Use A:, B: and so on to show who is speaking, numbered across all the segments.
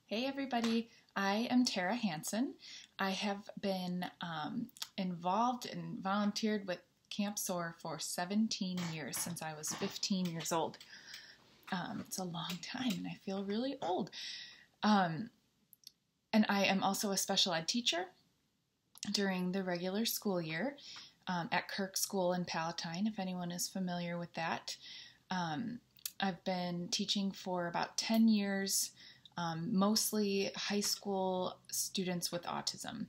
A: Hey everybody, I am Tara Hansen. I have been involved and volunteered with Camp SOAR for 17 years, since I was 15 years old. It's a long time and I feel really old. And I am also a special ed teacher during the regular school year at Kirk School in Palatine, if anyone is familiar with that. I've been teaching for about 10 years. Mostly high school students with autism.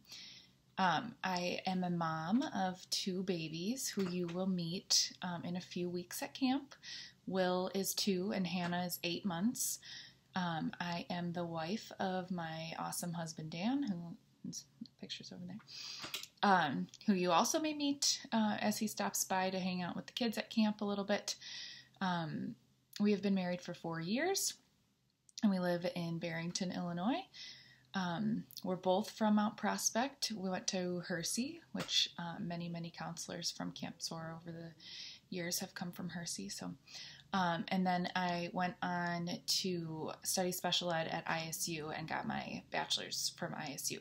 A: I am a mom of two babies who you will meet in a few weeks at camp. Will is 2 and Hannah is 8 months. I am the wife of my awesome husband Dan, who's pictures over there, who you also may meet as he stops by to hang out with the kids at camp a little bit. We have been married for 4 years. And we live in Barrington, Illinois. We're both from Mount Prospect. We went to Hersey, which many counselors from Camp SOAR over the years have come from Hersey. And then I went on to study special ed at ISU and got my bachelor's from ISU.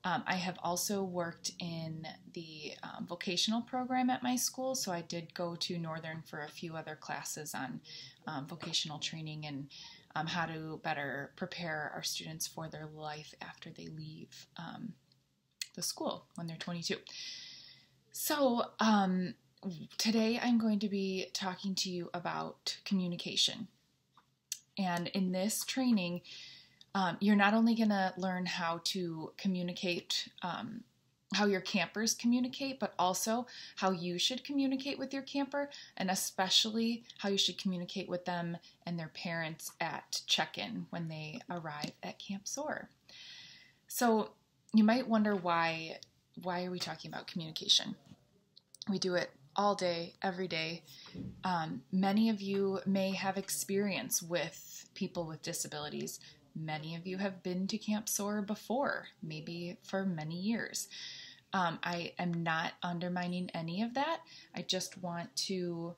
A: I have also worked in the vocational program at my school, so I did go to Northern for a few other classes on vocational training and how to better prepare our students for their life after they leave the school when they're 22. So today I'm going to be talking to you about communication. And in this training, you're not only going to learn how to communicate, how your campers communicate, but also how you should communicate with your camper, and especially how you should communicate with them and their parents at check-in when they arrive at Camp SOAR. So you might wonder why are we talking about communication? We do it all day, every day. Many of you may have experience with people with disabilities. Many of you have been to Camp SOAR before, maybe for many years. I am not undermining any of that. I just want to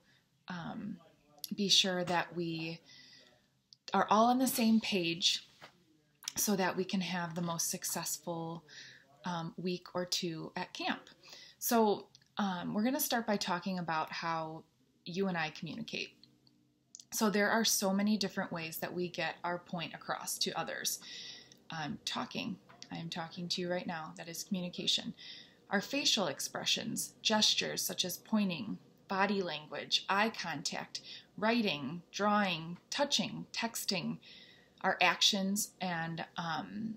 A: be sure that we are all on the same page so that we can have the most successful week or two at camp. So we're going to start by talking about how you and I communicate. So there are so many different ways that we get our point across to others. I am talking to you right now. That is communication. Our facial expressions, gestures such as pointing, body language, eye contact, writing, drawing, touching, texting, our actions, and I'm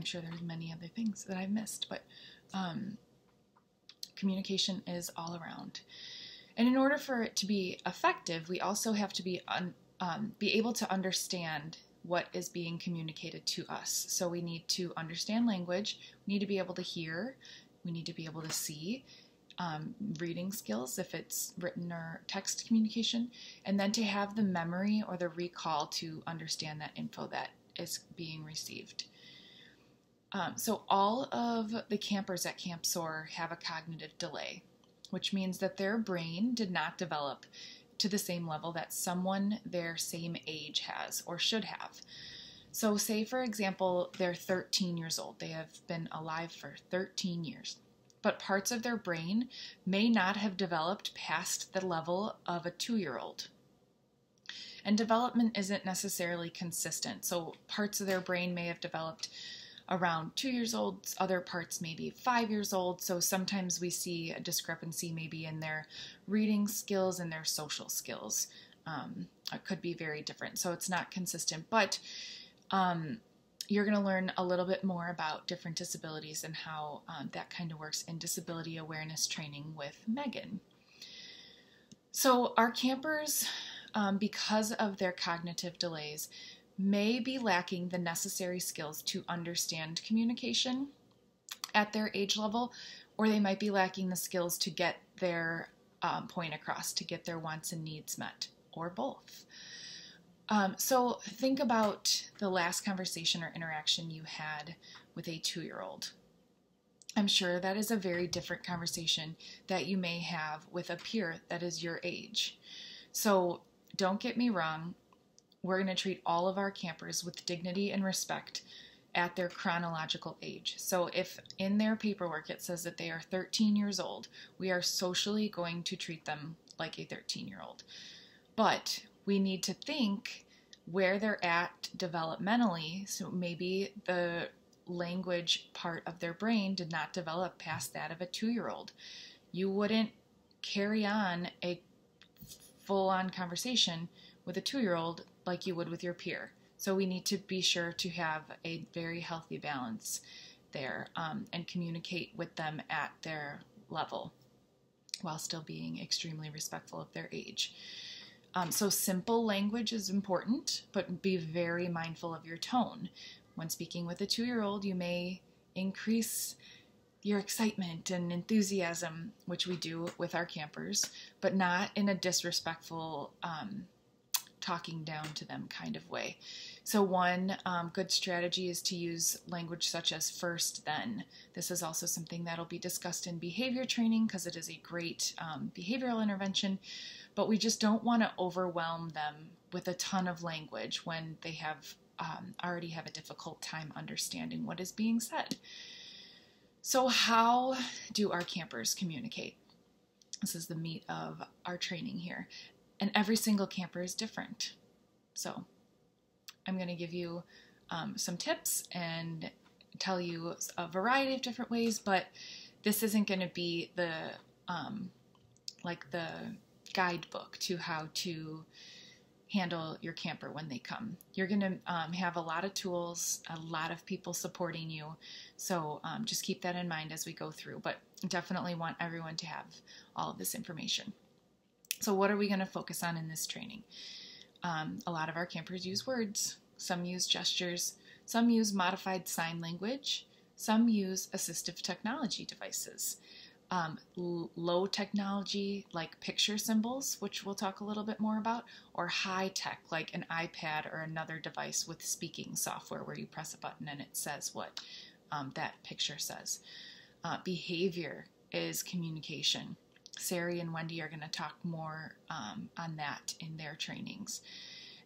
A: sure there's many other things that I've missed, but communication is all around. And in order for it to be effective, we also have to be able to understand what is being communicated to us. So we need to understand language, we need to be able to hear, we need to be able to see, reading skills if it's written or text communication, and then to have the memory or the recall to understand that info that is being received. So all of the campers at Camp SOAR have a cognitive delay, which means that their brain did not develop to the same level that someone their same age has or should have. So say, for example, they're 13 years old. They have been alive for 13 years. But parts of their brain may not have developed past the level of a 2-year-old. And development isn't necessarily consistent. So parts of their brain may have developed around 2 years old, other parts maybe 5 years old. So sometimes we see a discrepancy maybe in their reading skills and their social skills. It could be very different. So it's not consistent, but you're going to learn a little bit more about different disabilities and how that kind of works in disability awareness training with Megan. So our campers, because of their cognitive delays, may be lacking the necessary skills to understand communication at their age level, or they might be lacking the skills to get their point across, to get their wants and needs met, or both. So think about the last conversation or interaction you had with a 2-year-old. I'm sure that is a very different conversation that you may have with a peer that is your age. So don't get me wrong. we're going to treat all of our campers with dignity and respect at their chronological age. So if in their paperwork it says that they are 13 years old, we are socially going to treat them like a 13-year-old. But we need to think where they're at developmentally. So maybe the language part of their brain did not develop past that of a 2-year-old. You wouldn't carry on a full-on conversation with a 2-year-old like you would with your peer. So we need to be sure to have a very healthy balance there, and communicate with them at their level while still being extremely respectful of their age. So simple language is important, but be very mindful of your tone. When speaking with a 2-year-old, you may increase your excitement and enthusiasm, which we do with our campers, but not in a disrespectful, talking down to them kind of way. So one good strategy is to use language such as first, then. This is also something that'll be discussed in behavior training because it is a great behavioral intervention, but we just don't want to overwhelm them with a ton of language when they have already have a difficult time understanding what is being said. So how do our campers communicate? This is the meat of our training here. And every single camper is different. So I'm going to give you some tips and tell you a variety of different ways, but this isn't going to be the like the guidebook to how to handle your camper when they come. You're going to have a lot of tools, a lot of people supporting you. So just keep that in mind as we go through, but definitely want everyone to have all of this information. So what are we going to focus on in this training? A lot of our campers use words. Some use gestures. Some use modified sign language. Some use assistive technology devices. Low technology like picture symbols, which we'll talk a little bit more about, or high tech like an iPad or another device with speaking software where you press a button and it says what that picture says. Behavior is communication. Sari and Wendy are going to talk more on that in their trainings.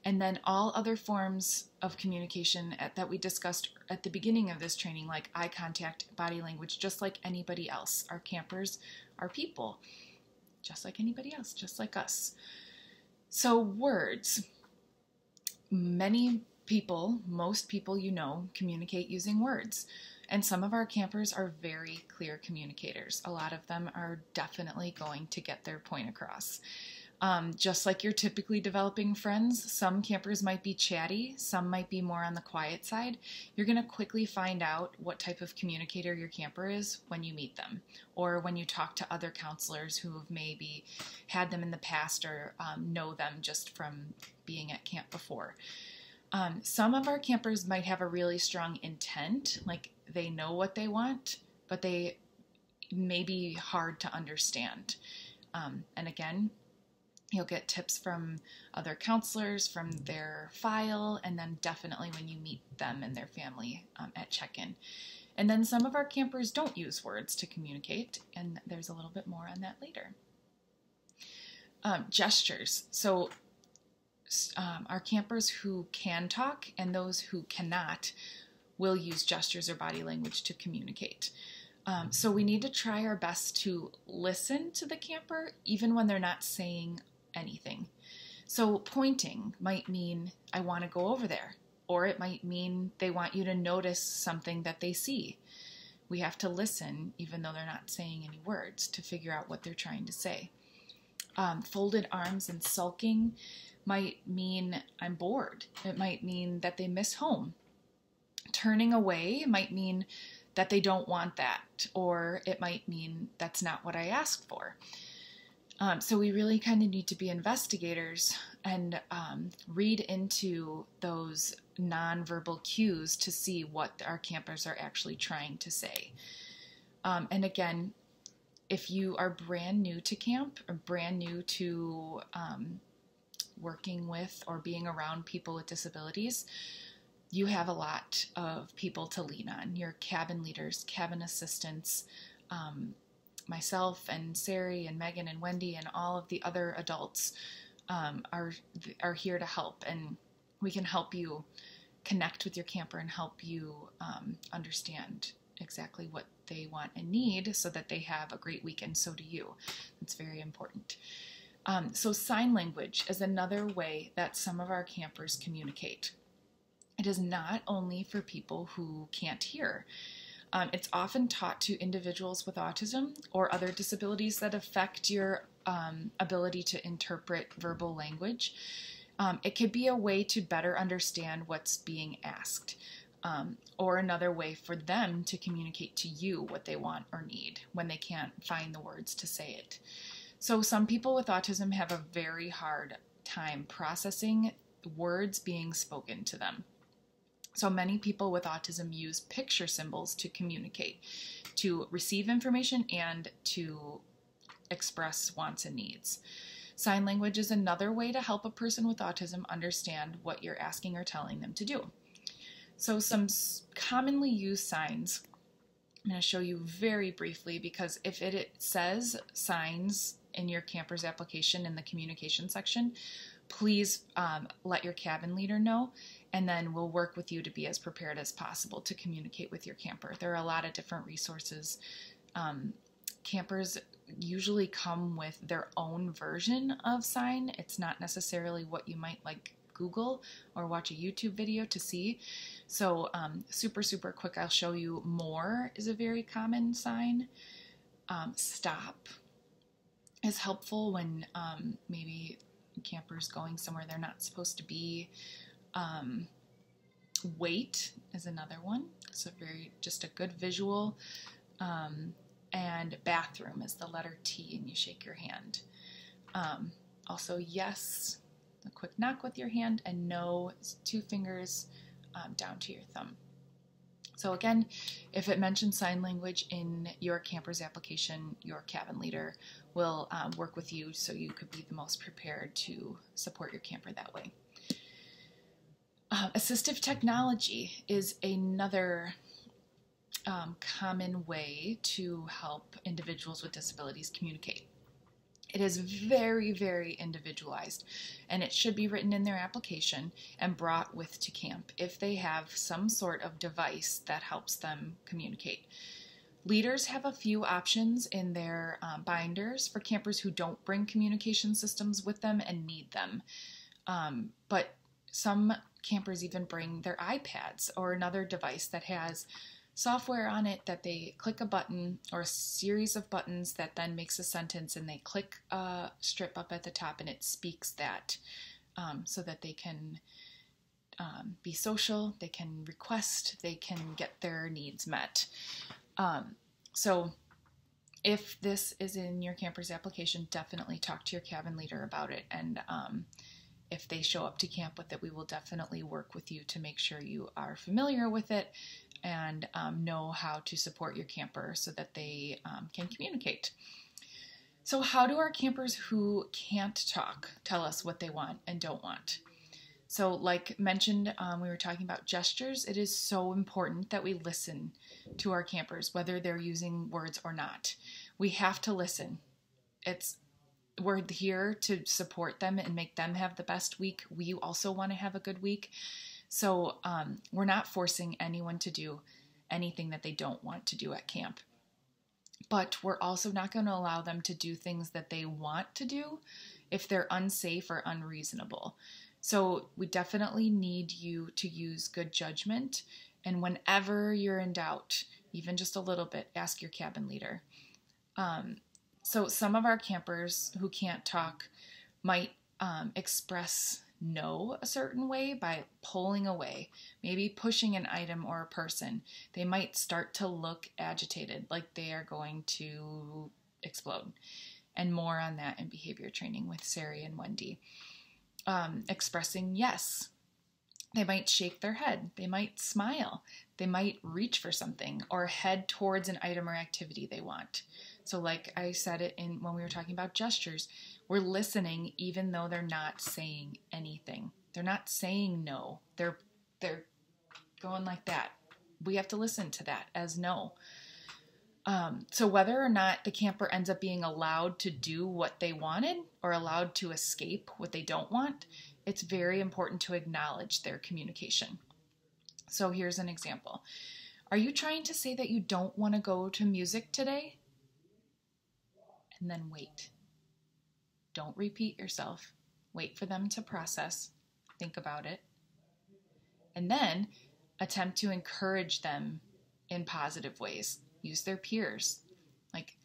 A: And then all other forms of communication that we discussed at the beginning of this training, like eye contact, body language, just like anybody else. Our campers are people, just like anybody else, just like us. So words. Many people, most people you know, communicate using words. And some of our campers are very clear communicators. A lot of them are definitely going to get their point across. Just like you're typically developing friends, some campers might be chatty, some might be more on the quiet side. You're going to quickly find out what type of communicator your camper is when you meet them, or when you talk to other counselors who have maybe had them in the past or know them just from being at camp before. Some of our campers might have a really strong intent, like they know what they want, but they may be hard to understand. And again, you'll get tips from other counselors, from their file, and then definitely when you meet them and their family at check-in. And then some of our campers don't use words to communicate, and there's a little bit more on that later. Gestures. So our campers who can talk and those who cannot will use gestures or body language to communicate. So we need to try our best to listen to the camper even when they're not saying anything. So pointing might mean, I want to go over there, or it might mean they want you to notice something that they see. We have to listen even though they're not saying any words to figure out what they're trying to say. Folded arms and sulking might mean I'm bored. It might mean that they miss home. Turning away might mean that they don't want that, or it might mean that's not what I asked for. So we really kind of need to be investigators and read into those nonverbal cues to see what our campers are actually trying to say. And again, if you are brand new to camp or brand new to working with or being around people with disabilities, you have a lot of people to lean on. Your cabin leaders, cabin assistants, myself and Sari and Megan and Wendy and all of the other adults are here to help. And we can help you connect with your camper and help you understand exactly what they want and need so that they have a great weekend. So do you. It's very important. So sign language is another way that some of our campers communicate. It is not only for people who can't hear. It's often taught to individuals with autism or other disabilities that affect your ability to interpret verbal language. It could be a way to better understand what's being asked, or another way for them to communicate to you what they want or need when they can't find the words to say it. So some people with autism have a very hard time processing words being spoken to them. So many people with autism use picture symbols to communicate, to receive information, and to express wants and needs. Sign language is another way to help a person with autism understand what you're asking or telling them to do. So some commonly used signs, I'm going to show you very briefly, because if it says signs in your camper's application in the communication section, please let your cabin leader know, and then we'll work with you to be as prepared as possible to communicate with your camper. There are a lot of different resources. Campers usually come with their own version of sign. It's not necessarily what you might like Google or watch a YouTube video to see. So super quick, I'll show you more is a very common sign. Stop is helpful when maybe campers going somewhere they're not supposed to be. Wait is another one. So just a good visual. And bathroom is the letter T, and you shake your hand. Also, yes, a quick knock with your hand, and no is 2 fingers down to your thumb. So again, if it mentions sign language in your camper's application, your cabin leader will work with you so you could be the most prepared to support your camper that way. Assistive technology is another common way to help individuals with disabilities communicate. It is very individualized, and it should be written in their application and brought with to camp if they have some sort of device that helps them communicate. Leaders have a few options in their binders for campers who don't bring communication systems with them and need them. But some campers even bring their iPads or another device that has software on it that they click a button or a series of buttons that then makes a sentence, and they click a strip up at the top and it speaks that, so that they can be social, they can request, they can get their needs met. So if this is in your camper's application, definitely talk to your cabin leader about it, and if they show up to camp with it, we will definitely work with you to make sure you are familiar with it and know how to support your camper so that they can communicate. So how do our campers who can't talk tell us what they want and don't want? So like mentioned, we were talking about gestures. It is so important that we listen to our campers, whether they're using words or not. We have to listen. We're here to support them and make them have the best week. We also want to have a good week. So we're not forcing anyone to do anything that they don't want to do at camp. But we're also not going to allow them to do things that they want to do if they're unsafe or unreasonable. So we definitely need you to use good judgment. And whenever you're in doubt, even just a little bit, ask your cabin leader. So some of our campers who can't talk might express no a certain way by pulling away, maybe pushing an item or a person. They might start to look agitated, like they are going to explode. And more on that in behavior training with Sari and Wendy. Expressing yes. They might shake their head. They might smile. They might reach for something or head towards an item or activity they want. So like I said it when we were talking about gestures, we're listening even though they're not saying anything. They're not saying no. They're going like that. We have to listen to that as no. So whether or not the camper ends up being allowed to do what they wanted or allowed to escape what they don't want it's very important to acknowledge their communication. So here's an example. Are you trying to say that you don't want to go to music today? And then wait. Don't repeat yourself. Wait for them to process. Think about it. And then attempt to encourage them in positive ways. Use their peers. Like,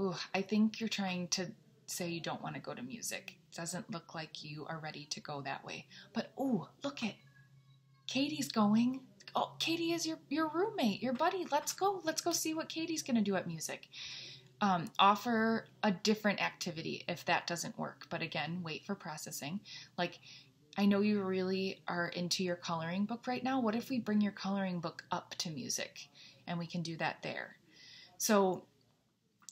A: ooh, I think you're trying to say you don't want to go to music. It doesn't look like you are ready to go that way. But, ooh, look at Katie's going. Oh, Katie is your roommate, your buddy. Let's go. Let's go see what Katie's going to do at music. Offer a different activity if that doesn't work. But again, wait for processing. Like, I know you really are into your coloring book right now. What if we bring your coloring book up to music and we can do that there? So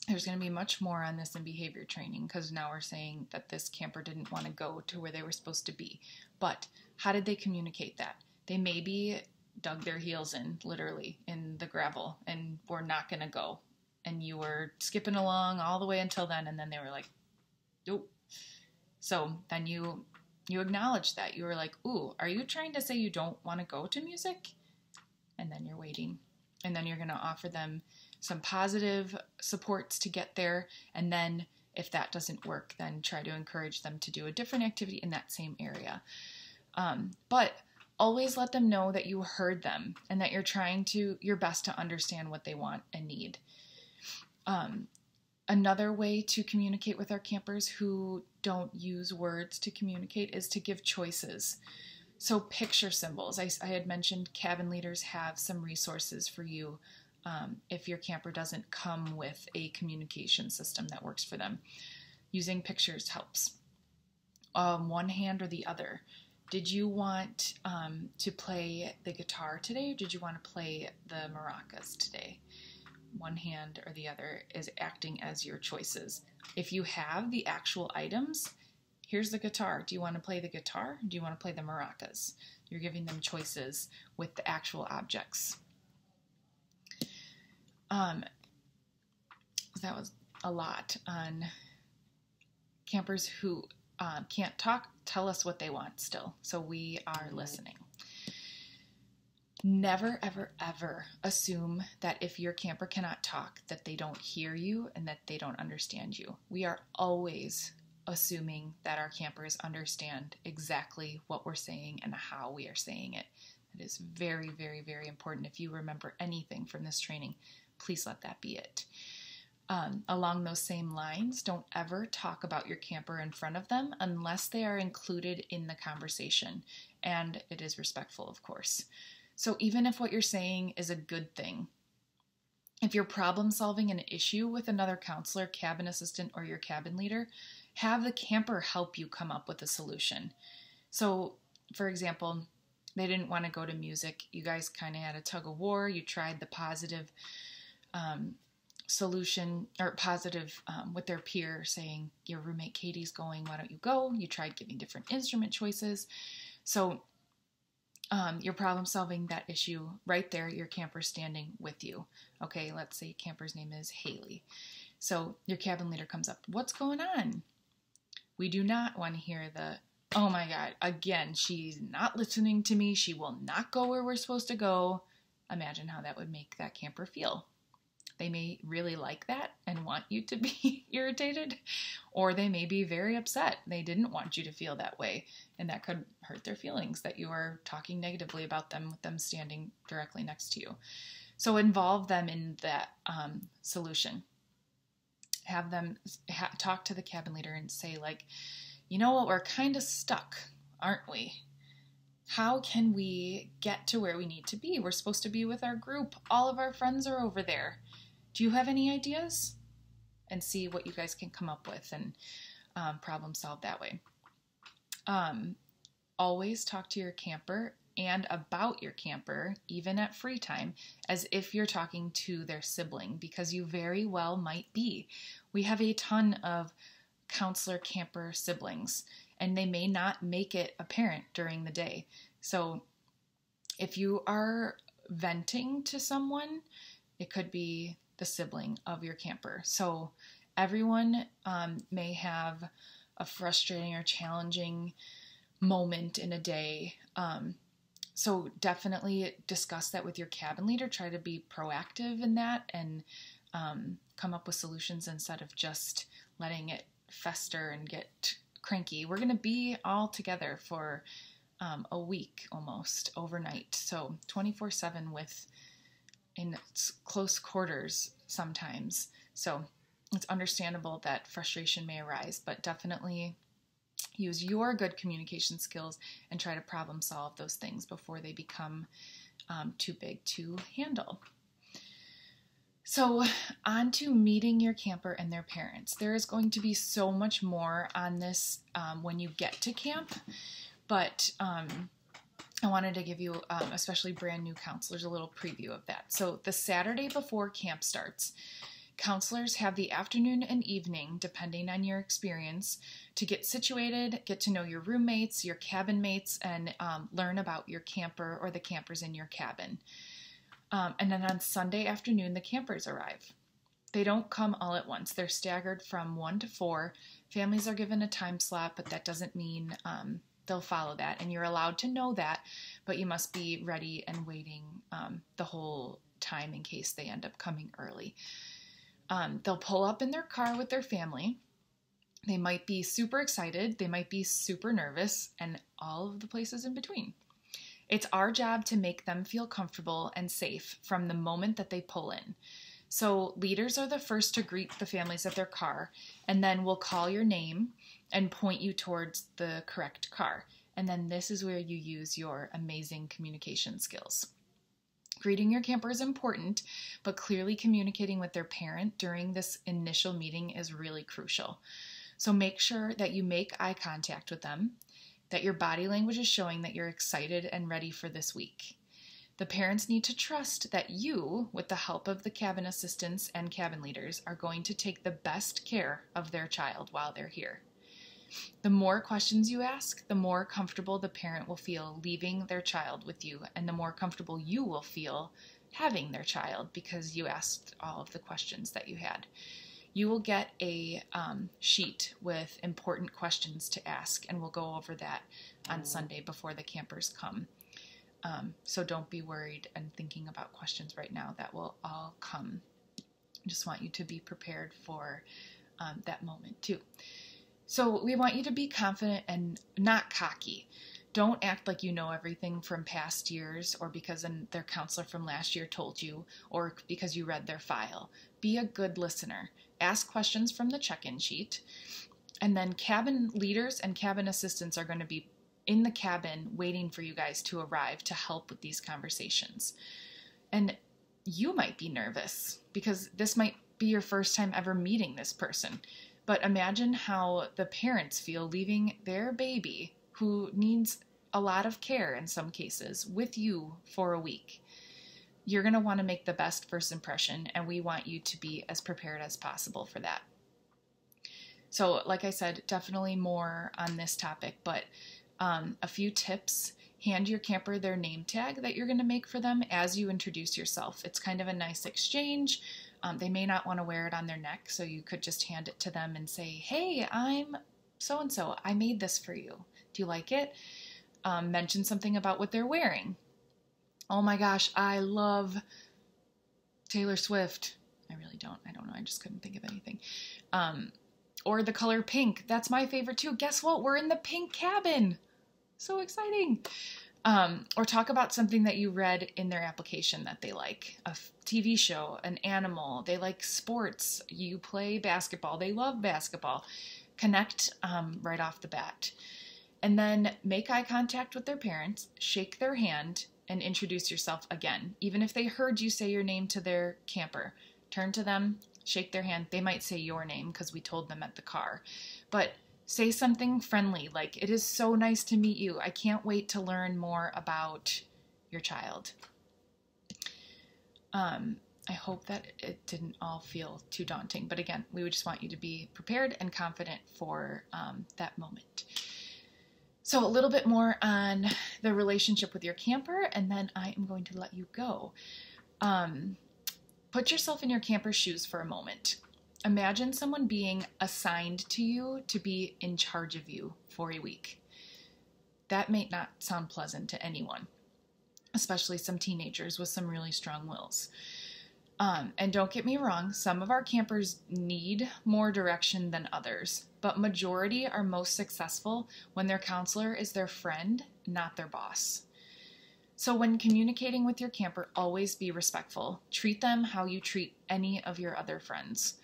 A: there's going to be much more on this in behavior training, because now we're saying that this camper didn't want to go to where they were supposed to be. But how did they communicate that? They maybe dug their heels in, literally, in the gravel and were not going to go. And you were skipping along all the way until then, and then they were like, nope. So then you acknowledge that. You were like, ooh, are you trying to say you don't want to go to music? And then you're waiting. And then you're going to offer them some positive supports to get there. And then if that doesn't work, then try to encourage them to do a different activity in that same area. But always let them know that you heard them and that you're trying your best to understand what they want and need. Another way to communicate with our campers who don't use words to communicate is to give choices. So picture symbols. I had mentioned cabin leaders have some resources for you if your camper doesn't come with a communication system that works for them. Using pictures helps. One hand or the other. Did you want to play the guitar today, or did you want to play the maracas today? One hand or the other is acting as your choices. If you have the actual items, here's the guitar. Do you want to play the guitar? Do you want to play the maracas? You're giving them choices with the actual objects. That was a lot on campers who can't talk. Tell us what they want still, so we are listening. Never, ever, ever assume that if your camper cannot talk, that they don't hear you and that they don't understand you. We are always assuming that our campers understand exactly what we're saying and how we are saying it. That is very, very, very important. If you remember anything from this training, please let that be it. Along those same lines, don't ever talk about your camper in front of them unless they are included in the conversation, and it is respectful, of course. So even if what you're saying is a good thing, if you're problem solving an issue with another counselor, cabin assistant, or your cabin leader, have the camper help you come up with a solution. So, for example, they didn't want to go to music. You guys kind of had a tug of war. You tried the positive solution, or positive with their peer, saying, your roommate Katie's going, why don't you go? You tried giving different instrument choices. So you're problem solving that issue right there, your camper standing with you. Okay, let's say camper's name is Haley. So your cabin leader comes up, what's going on? We do not want to hear the, oh my God, again, she's not listening to me. She will not go where we're supposed to go. Imagine how that would make that camper feel. They may really like that and want you to be irritated, or they may be very upset. They didn't want you to feel that way, and that could hurt their feelings that you are talking negatively about them with them standing directly next to you. So involve them in that solution. Have them talk to the cabin leader and say, like, you know what, we're kind of stuck, aren't we? How can we get to where we need to be? We're supposed to be with our group. All of our friends are over there. Do you have any ideas? And see what you guys can come up with and problem solve that way. Always talk to your camper and about your camper, even at free time, as if you're talking to their sibling, because you very well might be. We have a ton of counselor camper siblings, and they may not make it apparent during the day. So if you are venting to someone, it could be the sibling of your camper. So everyone may have a frustrating or challenging moment in a day. So definitely discuss that with your cabin leader. Try to be proactive in that and come up with solutions instead of just letting it fester and get cranky. We're going to be all together for a week almost overnight. So 24/7 in close quarters sometimes. So it's understandable that frustration may arise, but definitely use your good communication skills and try to problem solve those things before they become too big to handle. So on to meeting your camper and their parents. There is going to be so much more on this when you get to camp, but I wanted to give you, especially brand new counselors, a little preview of that. So the Saturday before camp starts, counselors have the afternoon and evening, depending on your experience, to get situated, get to know your roommates, your cabin mates, and learn about your camper or the campers in your cabin. And then on Sunday afternoon, the campers arrive. They don't come all at once. They're staggered from 1 to 4. Families are given a time slot, but that doesn't mean they'll follow that. And you're allowed to know that, but you must be ready and waiting the whole time in case they end up coming early. They'll pull up in their car with their family. They might be super excited. They might be super nervous, and all of the places in between. It's our job to make them feel comfortable and safe from the moment that they pull in. So leaders are the first to greet the families at their car, and then we'll call your name and point you towards the correct car. And then this is where you use your amazing communication skills. Greeting your camper is important, but clearly communicating with their parent during this initial meeting is really crucial. So make sure that you make eye contact with them, that your body language is showing that you're excited and ready for this week. The parents need to trust that you, with the help of the cabin assistants and cabin leaders, are going to take the best care of their child while they're here. The more questions you ask, the more comfortable the parent will feel leaving their child with you, and the more comfortable you will feel having their child because you asked all of the questions that you had. You will get a sheet with important questions to ask, and we'll go over that on Sunday before the campers come. So don't be worried and thinking about questions right now. That will all come. I just want you to be prepared for that moment too. So we want you to be confident and not cocky. Don't act like you know everything from past years or because their counselor from last year told you or because you read their file. Be a good listener. Ask questions from the check-in sheet. And then cabin leaders and cabin assistants are going to be in the cabin waiting for you guys to arrive to help with these conversations. And you might be nervous because this might be your first time ever meeting this person. But imagine how the parents feel leaving their baby, who needs a lot of care in some cases, with you for a week. You're going to want to make the best first impression, and we want you to be as prepared as possible for that. So, like I said, definitely more on this topic, but a few tips. Hand your camper their name tag that you're going to make for them as you introduce yourself. It's kind of a nice exchange. They may not want to wear it on their neck, so you could just hand it to them and say, "Hey, I'm so-and-so. I made this for you. Do you like it?" Mention something about what they're wearing. "Oh my gosh, I love Taylor Swift." I really don't. I don't know. I just couldn't think of anything. Or the color pink. That's my favorite too. Guess what? We're in the pink cabin. So exciting. Or talk about something that you read in their application that they like. A TV show, an animal. They like sports. You play basketball. They love basketball. Connect right off the bat. And then make eye contact with their parents. Shake their hand and introduce yourself again. Even if they heard you say your name to their camper. Turn to them. Shake their hand. They might say your name because we told them at the car. But say something friendly, like, "It is so nice to meet you. I can't wait to learn more about your child." I hope that it didn't all feel too daunting. But again, we would just want you to be prepared and confident for that moment. So a little bit more on the relationship with your camper, and then I am going to let you go. Put yourself in your camper's shoes for a moment. Imagine someone being assigned to you to be in charge of you for a week. that may not sound pleasant to anyone, especially some teenagers with some really strong wills. And don't get me wrong, some of our campers need more direction than others, but majority are most successful when their counselor is their friend, not their boss. So when communicating with your camper, always be respectful. Treat them how you treat any of your other friends.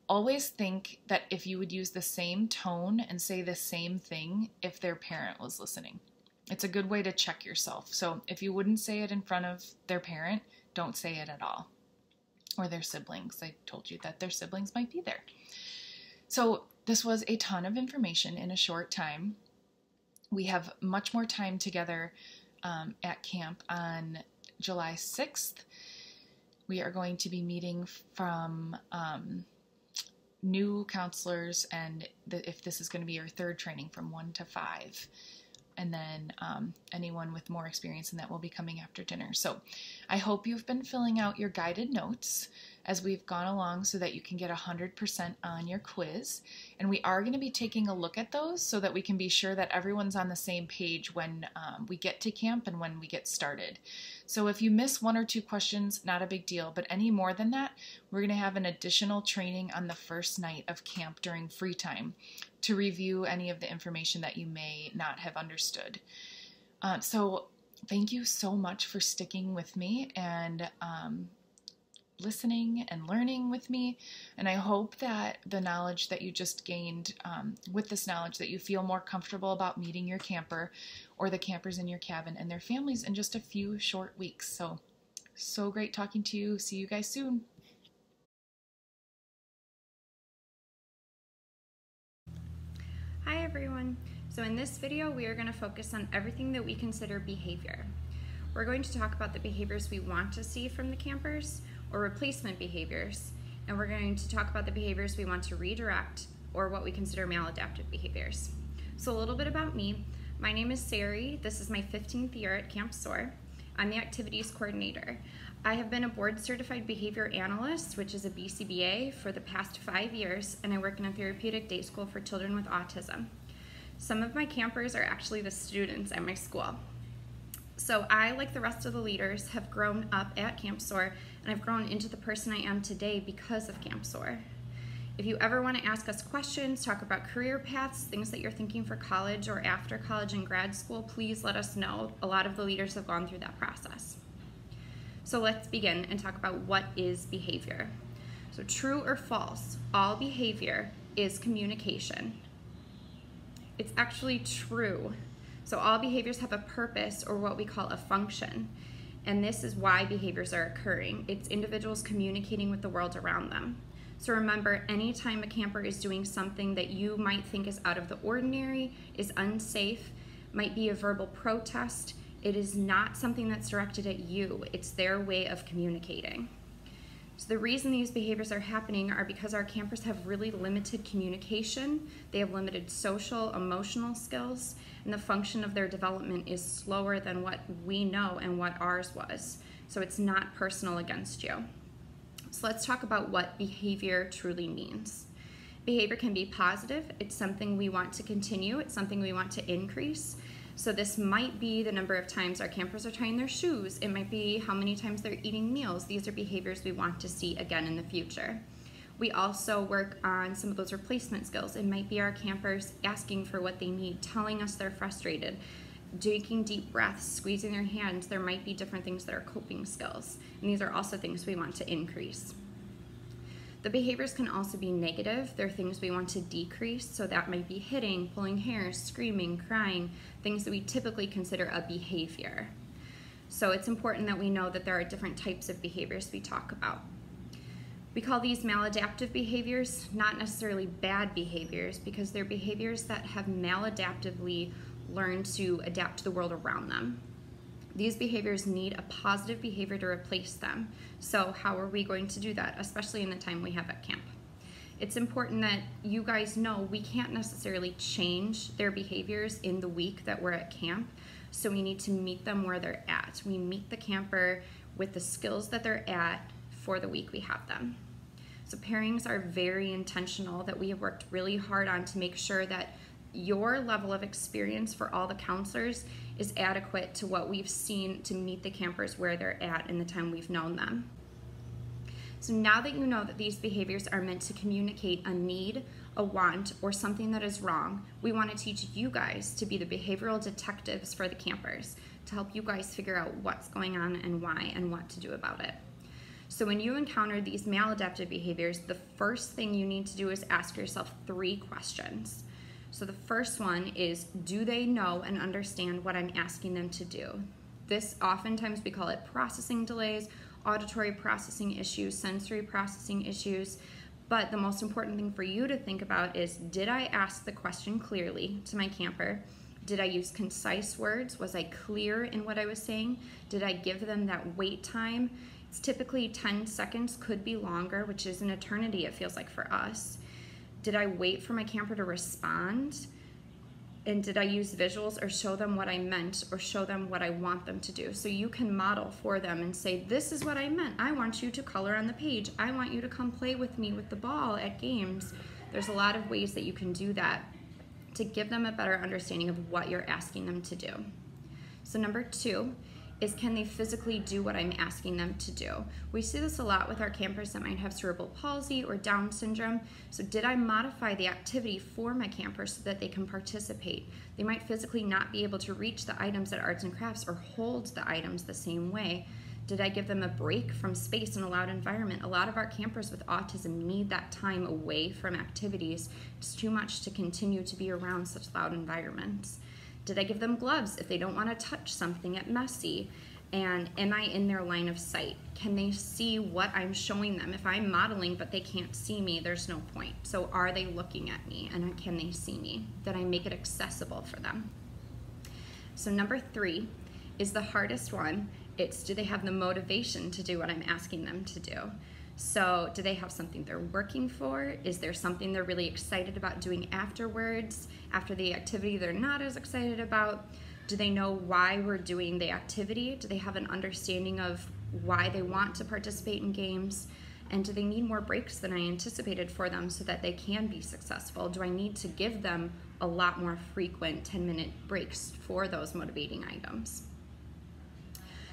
A: Always think that if you would use the same tone and say the same thing if their parent was listening. It's a good way to check yourself. So if you wouldn't say it in front of their parent, don't say it at all. Or their siblings. I told you that their siblings might be there. So this was a ton of information in a short time. We have much more time together at camp on July 6th. We are going to be meeting from new counselors, and if this is going to be your third training, from 1 to 5. And then anyone with more experience in that will be coming after dinner. So I hope you've been filling out your guided notes as we've gone along so that you can get 100% on your quiz. And we are going to be taking a look at those so that we can be sure that everyone's on the same page when we get to camp and when we get started. So if you miss 1 or 2 questions, not a big deal, but any more than that, we're going to have an additional training on the first night of camp during free time to review any of the information that you may not have understood. So thank you so much for sticking with me and listening and learning with me. And I hope that the knowledge that you just gained, with this knowledge, that you feel more comfortable about meeting your camper or the campers in your cabin and their families in just a few short weeks. So great talking to you. See you guys soon.
B: Hi everyone. So in this video, we are going to focus on everything that we consider behavior. We're going to talk about the behaviors we want to see from the campers, or replacement behaviors, and we're going to talk about the behaviors we want to redirect, or what we consider maladaptive behaviors. So a little bit about me. My name is Sari. This is my 15th year at Camp SOAR. I'm the activities coordinator. I have been a board certified behavior analyst, which is a BCBA, for the past 5 years, and I work in a therapeutic day school for children with autism. Some of my campers are actually the students at my school. So I, like the rest of the leaders, have grown up at Camp SOAR, and I've grown into the person I am today because of Camp SOAR. If you ever want to ask us questions, talk about career paths, things that you're thinking for college or after college and grad school, please let us know. A lot of the leaders have gone through that process. So let's begin and talk about what is behavior. So true or false, all behavior is communication. It's actually true. So all behaviors have a purpose, or what we call a function. And this is why behaviors are occurring. It's individuals communicating with the world around them. So remember, anytime a camper is doing something that you might think is out of the ordinary, is unsafe, might be a verbal protest, it is not something that's directed at you. It's their way of communicating. So the reason these behaviors are happening are because our campers have really limited communication. They have limited social, emotional skills, and the function of their development is slower than what we know and what ours was. So it's not personal against you. So let's talk about what behavior truly means. Behavior can be positive. It's something we want to continue. It's something we want to increase. So this might be the number of times our campers are tying their shoes. It might be how many times they're eating meals. These are behaviors we want to see again in the future. We also work on some of those replacement skills. It might be our campers asking for what they need, telling us they're frustrated, taking deep breaths, squeezing their hands. There might be different things that are coping skills. And these are also things we want to increase. The behaviors can also be negative. They're things we want to decrease. So that might be hitting, pulling hair, screaming, crying, things that we typically consider a behavior. So it's important that we know that there are different types of behaviors we talk about. We call these maladaptive behaviors, not necessarily bad behaviors, because they're behaviors that have maladaptively learned to adapt to the world around them. These behaviors need a positive behavior to replace them. So how are we going to do that, especially in the time we have at camp? It's important that you guys know we can't necessarily change their behaviors in the week that we're at camp, so we need to meet them where they're at. We meet the camper with the skills that they're at for the week we have them. So pairings are very intentional, that we have worked really hard on to make sure that your level of experience for all the counselors is adequate to what we've seen to meet the campers where they're at in the time we've known them. So now that you know that these behaviors are meant to communicate a need, a want, or something that is wrong, we want to teach you guys to be the behavioral detectives for the campers, to help you guys figure out what's going on and why and what to do about it. So when you encounter these maladaptive behaviors, the first thing you need to do is ask yourself 3 questions. So the first one is, do they know and understand what I'm asking them to do? This, oftentimes we call it processing delays, auditory processing issues, sensory processing issues. But the most important thing for you to think about is, did I ask the question clearly to my camper? Did I use concise words? Was I clear in what I was saying? Did I give them that wait time? It's typically 10 seconds, could be longer, which is an eternity, it feels like for us. Did I wait for my camper to respond? And did I use visuals or show them what I meant or show them what I want them to do? So you can model for them and say, this is what I meant. I want you to color on the page. I want you to come play with me with the ball at games. There's a lot of ways that you can do that to give them a better understanding of what you're asking them to do. So number 2 is, can they physically do what I'm asking them to do? We see this a lot with our campers that might have cerebral palsy or Down syndrome. So did I modify the activity for my campers so that they can participate? They might physically not be able to reach the items at arts and crafts or hold the items the same way. Did I give them a break from space in a loud environment? A lot of our campers with autism need that time away from activities. It's too much to continue to be around such loud environments. Did I give them gloves if they don't want to touch something at messy? And am I in their line of sight? Can they see what I'm showing them? If I'm modeling but they can't see me, there's no point. So are they looking at me and can they see me? Did I make it accessible for them? So number 3 is the hardest one. It's, do they have the motivation to do what I'm asking them to do? So do they have something they're working for? Is there something they're really excited about doing afterwards, after the activity they're not as excited about? Do they know why we're doing the activity? Do they have an understanding of why they want to participate in games? And do they need more breaks than I anticipated for them so that they can be successful? Do I need to give them a lot more frequent 10-minute breaks for those motivating items?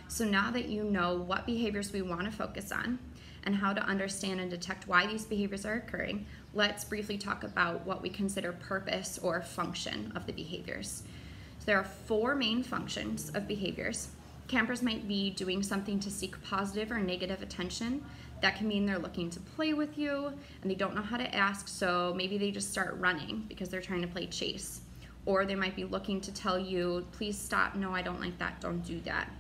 B: So now that you know what behaviors we want to focus on and how to understand and detect why these behaviors are occurring, let's briefly talk about what we consider purpose or function of the behaviors. So there are 4 main functions of behaviors. Campers might be doing something to seek positive or negative attention. That can mean they're looking to play with you and they don't know how to ask, so maybe they just start running because they're trying to play chase. Or they might be looking to tell you, please stop, no, I don't like that, don't do that.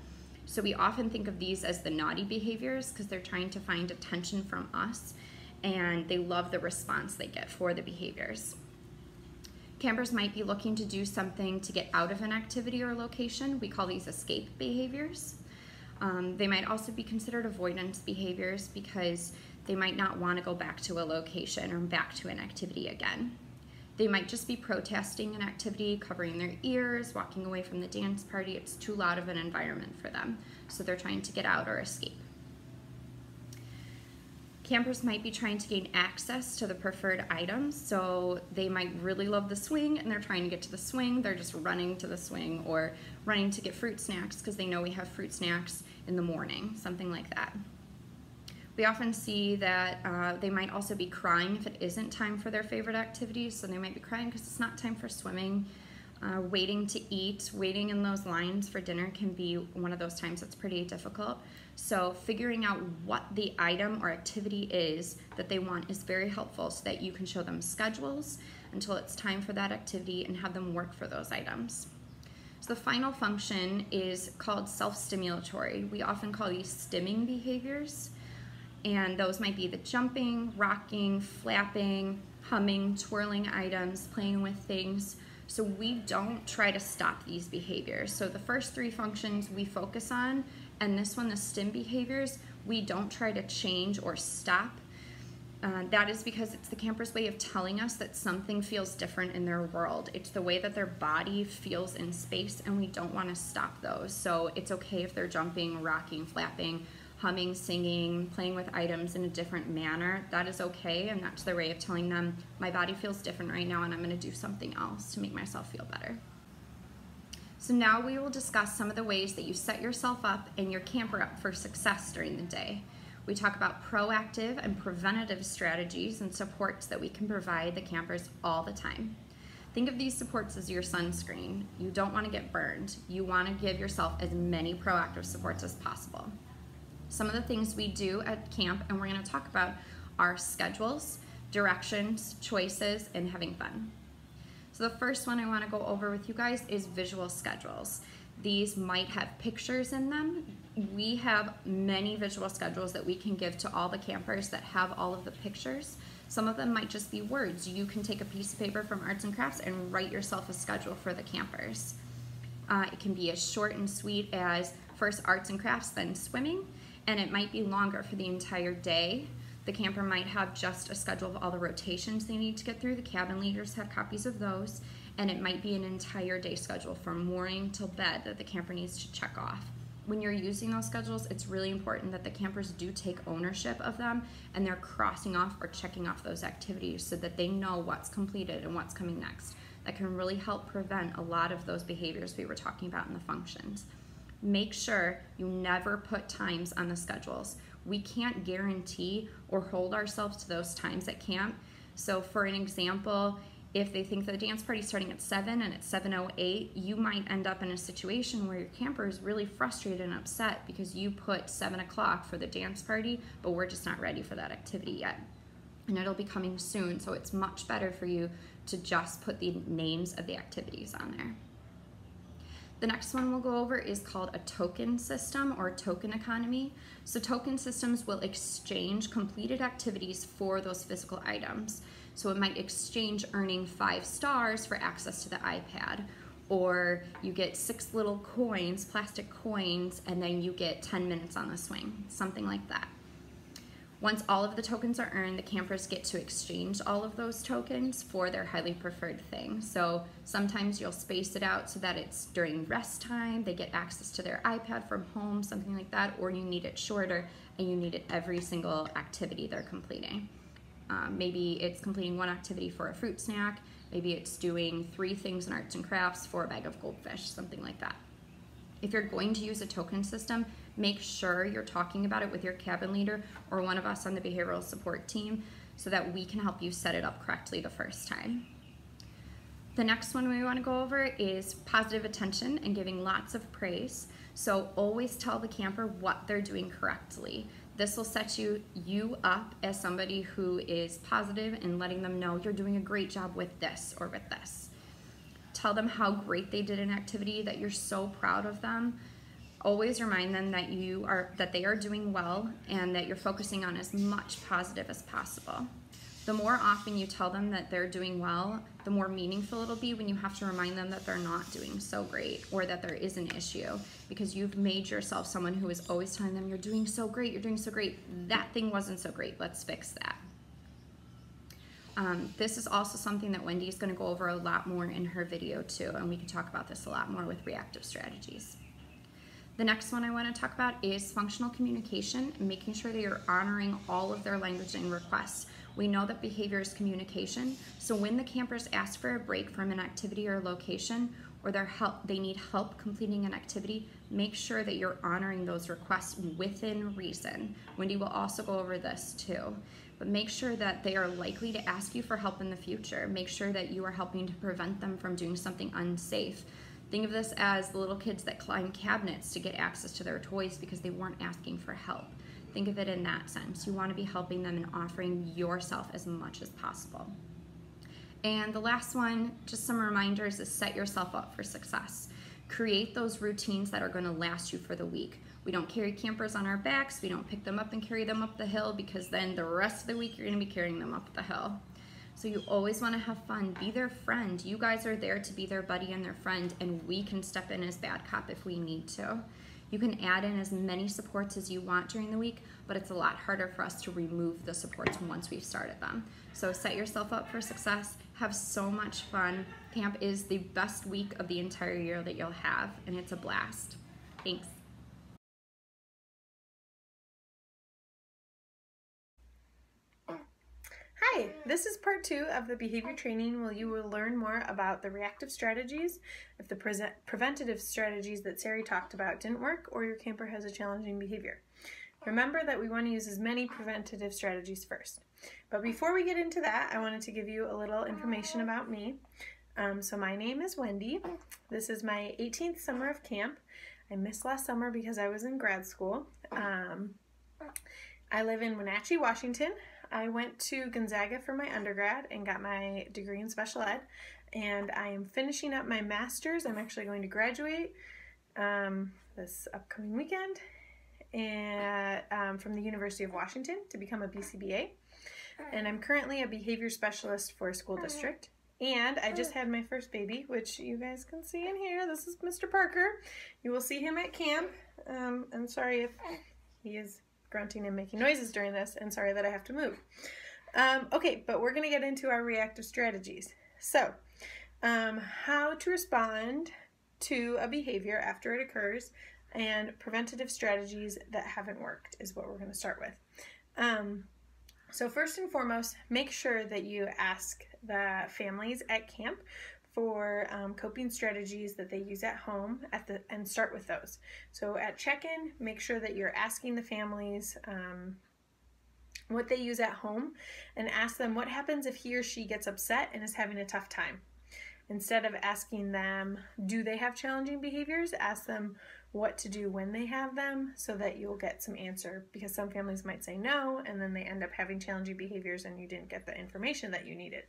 B: So we often think of these as the naughty behaviors because they're trying to find attention from us and they love the response they get for the behaviors. Campers might be looking to do something to get out of an activity or location. We call these escape behaviors. They might also be considered avoidance behaviors because they might not want to go back to a location or back to an activity again. They might just be protesting an activity, covering their ears, walking away from the dance party. It's too loud of an environment for them, so they're trying to get out or escape. Campers might be trying to gain access to the preferred items, so they might really love the swing and they're trying to get to the swing. They're just running to the swing or running to get fruit snacks because they know we have fruit snacks in the morning, something like that. We often see that they might also be crying if it isn't time for their favorite activities, so they might be crying because it's not time for swimming. Waiting to eat, waiting in those lines for dinner can be one of those times that's pretty difficult. So figuring out what the item or activity is that they want is very helpful so that you can show them schedules until it's time for that activity and have them work for those items. So the final function is called self-stimulatory. We often call these stimming behaviors, and those might be the jumping, rocking, flapping, humming, twirling items, playing with things. So we don't try to stop these behaviors. So the first 3 functions we focus on, and this one, the stim behaviors, we don't try to change or stop. That is because it's the camper's way of telling us that something feels different in their world. It's the way that their body feels in space, and we don't want to stop those. So it's okay if they're jumping, rocking, flapping, humming, singing, playing with items in a different manner, that is okay, and that's their way of telling them, my body feels different right now and I'm going to do something else to make myself feel better. So now we will discuss some of the ways that you set yourself up and your camper up for success during the day. We talk about proactive and preventative strategies and supports that we can provide the campers all the time. Think of these supports as your sunscreen. You don't want to get burned. You want to give yourself as many proactive supports as possible. Some of the things we do at camp, and we're going to talk about, are schedules, directions, choices, and having fun. So the first one I want to go over with you guys is visual schedules. These might have pictures in them. We have many visual schedules that we can give to all the campers that have all of the pictures. Some of them might just be words. You can take a piece of paper from Arts and Crafts and write yourself a schedule for the campers. It can be as short and sweet as first Arts and Crafts, then swimming, and it might be longer for the entire day. The camper might have just a schedule of all the rotations they need to get through. The cabin leaders have copies of those, and it might be an entire day schedule from morning till bed that the camper needs to check off. When you're using those schedules, it's really important that the campers do take ownership of them and they're crossing off or checking off those activities so that they know what's completed and what's coming next. That can really help prevent a lot of those behaviors we were talking about in the functions. Make sure you never put times on the schedules. We can't guarantee or hold ourselves to those times at camp. So for an example, if they think the dance party's starting at 7 and it's 7:08, you might end up in a situation where your camper is really frustrated and upset because you put 7 o'clock for the dance party, but we're just not ready for that activity yet. And it'll be coming soon, so it's much better for you to just put the names of the activities on there. The next one we'll go over is called a token system or token economy. So token systems will exchange completed activities for those physical items. So it might exchange earning 5 stars for access to the iPad, or you get 6 little coins, plastic coins, and then you get 10 minutes on the swing, something like that. Once all of the tokens are earned, the campers get to exchange all of those tokens for their highly preferred thing. So sometimes you'll space it out so that it's during rest time, they get access to their iPad from home, something like that, or you need it shorter and you need it every single activity they're completing. Maybe it's completing one activity for a fruit snack, maybe it's doing 3 things in Arts and Crafts for a bag of goldfish, something like that. If you're going to use a token system, make sure you're talking about it with your cabin leader or one of us on the behavioral support team so that we can help you set it up correctly the first time. The next one we want to go over is positive attention and giving lots of praise. So always tell the camper what they're doing correctly. This will set you up as somebody who is positive and letting them know you're doing a great job with this or with this. Tell them how great they did an activity, that you're so proud of them. Always remind them that they are doing well and that you're focusing on as much positive as possible. The more often you tell them that they're doing well, the more meaningful it'll be when you have to remind them that they're not doing so great or that there is an issue, because you've made yourself someone who is always telling them, you're doing so great, you're doing so great. That thing wasn't so great, let's fix that. This is also something that Wendy is going to go over a lot more in her video too, and we can talk about this a lot more with reactive strategies. The next one I want to talk about is functional communication and making sure that you're honoring all of their language and requests. We know that behavior is communication, so when the campers ask for a break from an activity or location, or they need help completing an activity, make sure that you're honoring those requests within reason. Wendy will also go over this too. But make sure that they are likely to ask you for help in the future. Make sure that you are helping to prevent them from doing something unsafe. Think of this as the little kids that climb cabinets to get access to their toys because they weren't asking for help. Think of it in that sense. You want to be helping them and offering yourself as much as possible. And the last one, just some reminders, is set yourself up for success. Create those routines that are going to last you for the week. We don't carry campers on our backs. We don't pick them up and carry them up the hill, because then the rest of the week you're going to be carrying them up the hill. So you always want to have fun. Be their friend. You guys are there to be their buddy and their friend, and we can step in as bad cop if we need to. You can add in as many supports as you want during the week, but it's a lot harder for us to remove the supports once we've started them. So set yourself up for success. Have so much fun. Camp is the best week of the entire year that you'll have, and it's a blast. Thanks.
C: This is part 2 of the behavior training where you will learn more about the reactive strategies if the preventative strategies that Sari talked about didn't work or your camper has a challenging behavior. Remember that we want to use as many preventative strategies first. But before we get into that, I wanted to give you a little information about me. So my name is Wendy. This is my 18th summer of camp. I missed last summer because I was in grad school. I live in Wenatchee, Washington. I went to Gonzaga for my undergrad and got my degree in special ed, and I am finishing up my master's. I'm actually going to graduate this upcoming weekend from the University of Washington to become a BCBA, and I'm currently a behavior specialist for a school district. And I just had my first baby, which you guys can see in here. This is Mr. Parker. You will see him at camp. I'm sorry if he is grunting and making noises during this, and sorry that I have to move. Okay, but we're going to get into our reactive strategies. So, how to respond to a behavior after it occurs and preventative strategies that haven't worked is what we're going to start with. So first and foremost, make sure that you ask the families at camp for coping strategies that they use at home and start with those. So at check-in, make sure that you're asking the families what they use at home and ask them what happens if he or she gets upset and is having a tough time. Instead of asking them, do they have challenging behaviors, ask them what to do when they have them so that you'll get some answer, because some families might say no and then they end up having challenging behaviors and you didn't get the information that you needed.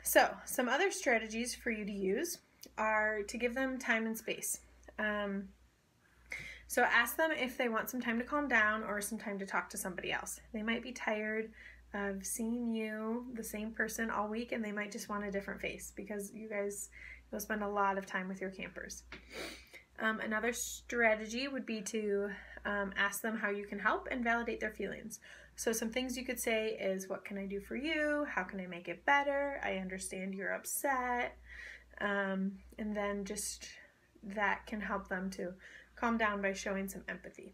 C: So some other strategies for you to use are to give them time and space. So ask them if they want some time to calm down or some time to talk to somebody else. They might be tired of seeing you, the same person, all week, and they might just want a different face because you'll spend a lot of time with your campers. Another strategy would be to ask them how you can help and validate their feelings. So some things you could say is, what can I do for you? How can I make it better? I understand you're upset. And then just that can help them to calm down by showing some empathy.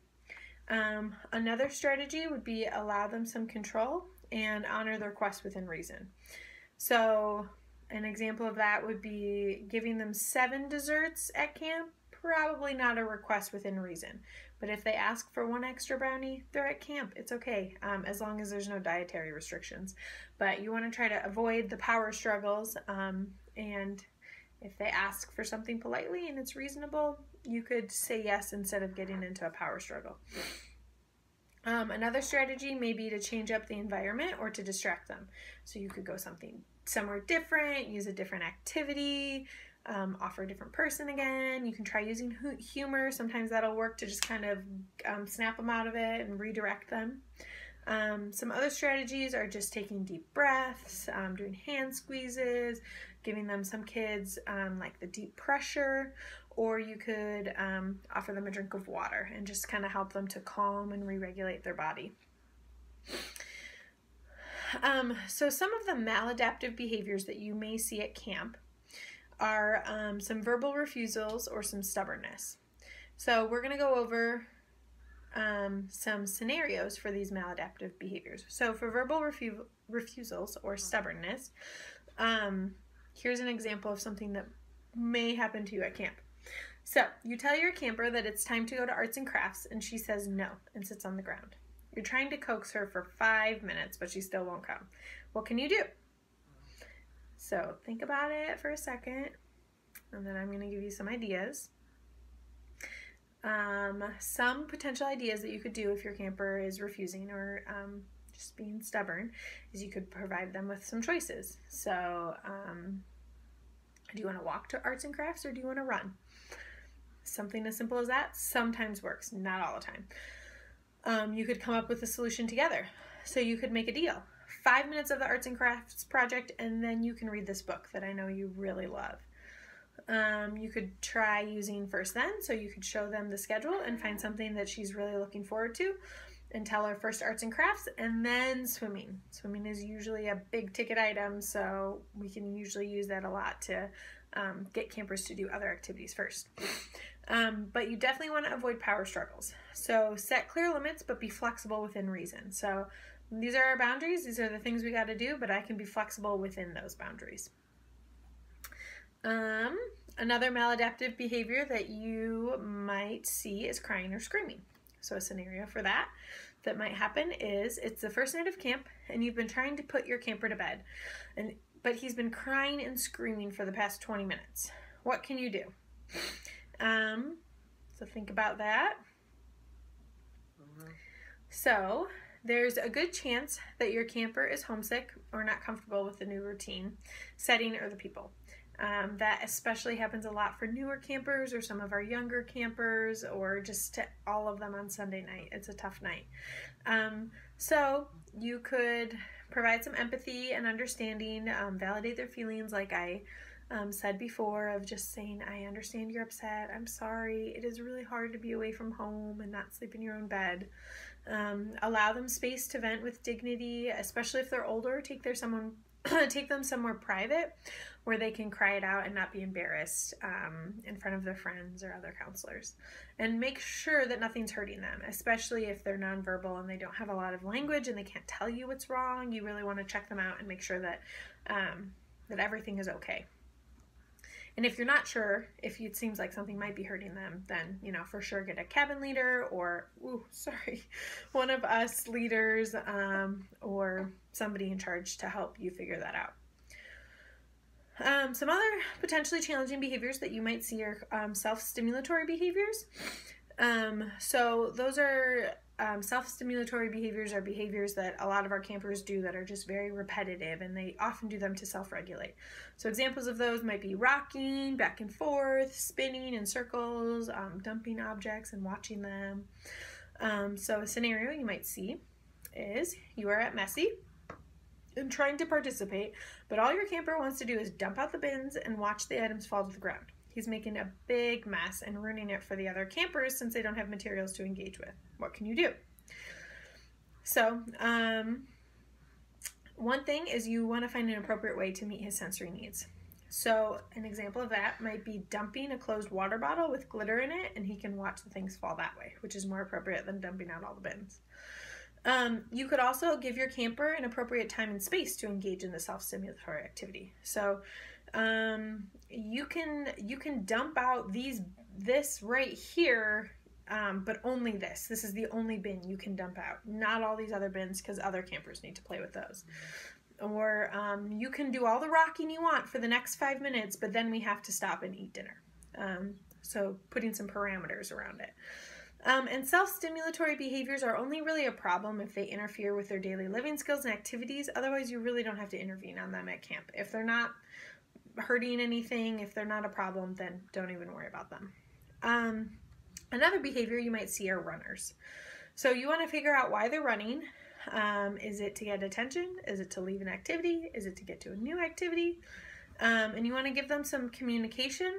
C: Another strategy would be allow them some control and honor their request within reason. So an example of that would be giving them 7 desserts at camp. Probably not a request within reason, but if they ask for 1 extra brownie, they're at camp. It's okay, as long as there's no dietary restrictions. But you want to try to avoid the power struggles, and if they ask for something politely and it's reasonable, you could say yes instead of getting into a power struggle. Another strategy may be to change up the environment or to distract them. So you could go somewhere different, use a different activity, offer a different person again. You can try using humor. Sometimes that'll work to just kind of snap them out of it and redirect them. Some other strategies are just taking deep breaths, doing hand squeezes, giving them some kids like the deep pressure, or you could offer them a drink of water and just kind of help them to calm and re-regulate their body. So some of the maladaptive behaviors that you may see at camp are some verbal refusals or some stubbornness. So we're going to go over some scenarios for these maladaptive behaviors. So for verbal refusals or stubbornness, here's an example of something that may happen to you at camp. So you tell your camper that it's time to go to arts and crafts, and she says no and sits on the ground. You're trying to coax her for 5 minutes, but she still won't come. What can you do? So think about it for a second, and then I'm going to give you some ideas. Some potential ideas that you could do if your camper is refusing or just being stubborn is you could provide them with some choices. So do you want to walk to arts and crafts or do you want to run? Something as simple as that sometimes works, not all the time. You could come up with a solution together. So you could make a deal. 5 minutes of the arts and crafts project, and then you can read this book that I know you really love. You could try using first then, so you could show them the schedule and find something that she's really looking forward to and tell her first arts and crafts and then swimming. Swimming is usually a big ticket item, so we can usually use that a lot to get campers to do other activities first. But you definitely want to avoid power struggles. So set clear limits, but be flexible within reason. So these are our boundaries. These are the things we got to do, but I can be flexible within those boundaries. Another maladaptive behavior that you might see is crying or screaming. So a scenario for that might happen is it's the first night of camp and you've been trying to put your camper to bed, but he's been crying and screaming for the past 20 minutes. What can you do? So think about that. So there's a good chance that your camper is homesick or not comfortable with the new routine, setting, or the people. That especially happens a lot for newer campers or some of our younger campers, or just to all of them on Sunday night. It's a tough night. So you could provide some empathy and understanding, validate their feelings like I said before, of just saying, I understand you're upset. I'm sorry. It is really hard to be away from home and not sleep in your own bed. Allow them space to vent with dignity, especially if they're older. Take them somewhere private where they can cry it out and not be embarrassed in front of their friends or other counselors. And make sure that nothing's hurting them, especially if they're nonverbal and they don't have a lot of language and they can't tell you what's wrong. You really want to check them out and make sure that that everything is okay. And if you're not sure, if it seems like something might be hurting them, then, for sure get a cabin leader or, one of us leaders or somebody in charge to help you figure that out. Some other potentially challenging behaviors that you might see are self-stimulatory behaviors. So those are self-stimulatory behaviors are behaviors that a lot of our campers do that are just very repetitive, and they often do them to self-regulate. So examples of those might be rocking back and forth, spinning in circles, dumping objects and watching them. So a scenario you might see is you are at Messy and trying to participate, but all your camper wants to do is dump out the bins and watch the items fall to the ground. He's making a big mess and ruining it for the other campers since they don't have materials to engage with. What can you do? So, one thing is you want to find an appropriate way to meet his sensory needs. So, an example of that might be dumping a closed water bottle with glitter in it, and he can watch the things fall that way, which is more appropriate than dumping out all the bins. You could also give your camper an appropriate time and space to engage in the self-stimulatory activity. So, you can dump out this right here, but only this. This is the only bin you can dump out. Not all these other bins, because other campers need to play with those. Or you can do all the rocking you want for the next 5 minutes, but then we have to stop and eat dinner. So putting some parameters around it. And self-stimulatory behaviors are only really a problem if they interfere with their daily living skills and activities. Otherwise, you really don't have to intervene on them at camp. If they're not hurting anything, if they're not a problem, then don't even worry about them. Another behavior you might see are runners. So you want to figure out why they're running. Is it to get attention? Is it to leave an activity? Is it to get to a new activity? And you want to give them some communication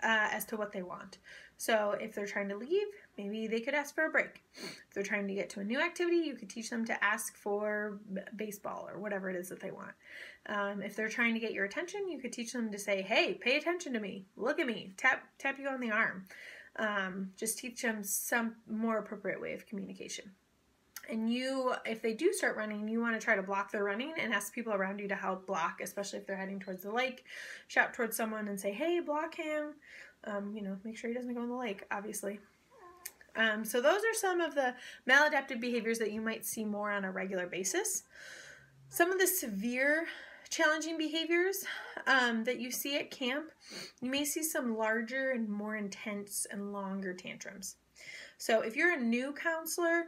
C: as to what they want. So if they're trying to leave, maybe they could ask for a break. If they're trying to get to a new activity, you could teach them to ask for baseball or whatever it is that they want. If they're trying to get your attention, you could teach them to say, hey, pay attention to me, look at me, tap you on the arm. Just teach them some more appropriate way of communication. And if they do start running, you want to try to block their running and ask people around you to help block, especially if they're heading towards the lake. Shout towards someone and say, hey, block him. Make sure he doesn't go in the lake, obviously. So those are some of the maladaptive behaviors that you might see more on a regular basis. Some of the severe challenging behaviors that you see at camp, you may see some larger and more intense and longer tantrums. So if you're a new counselor,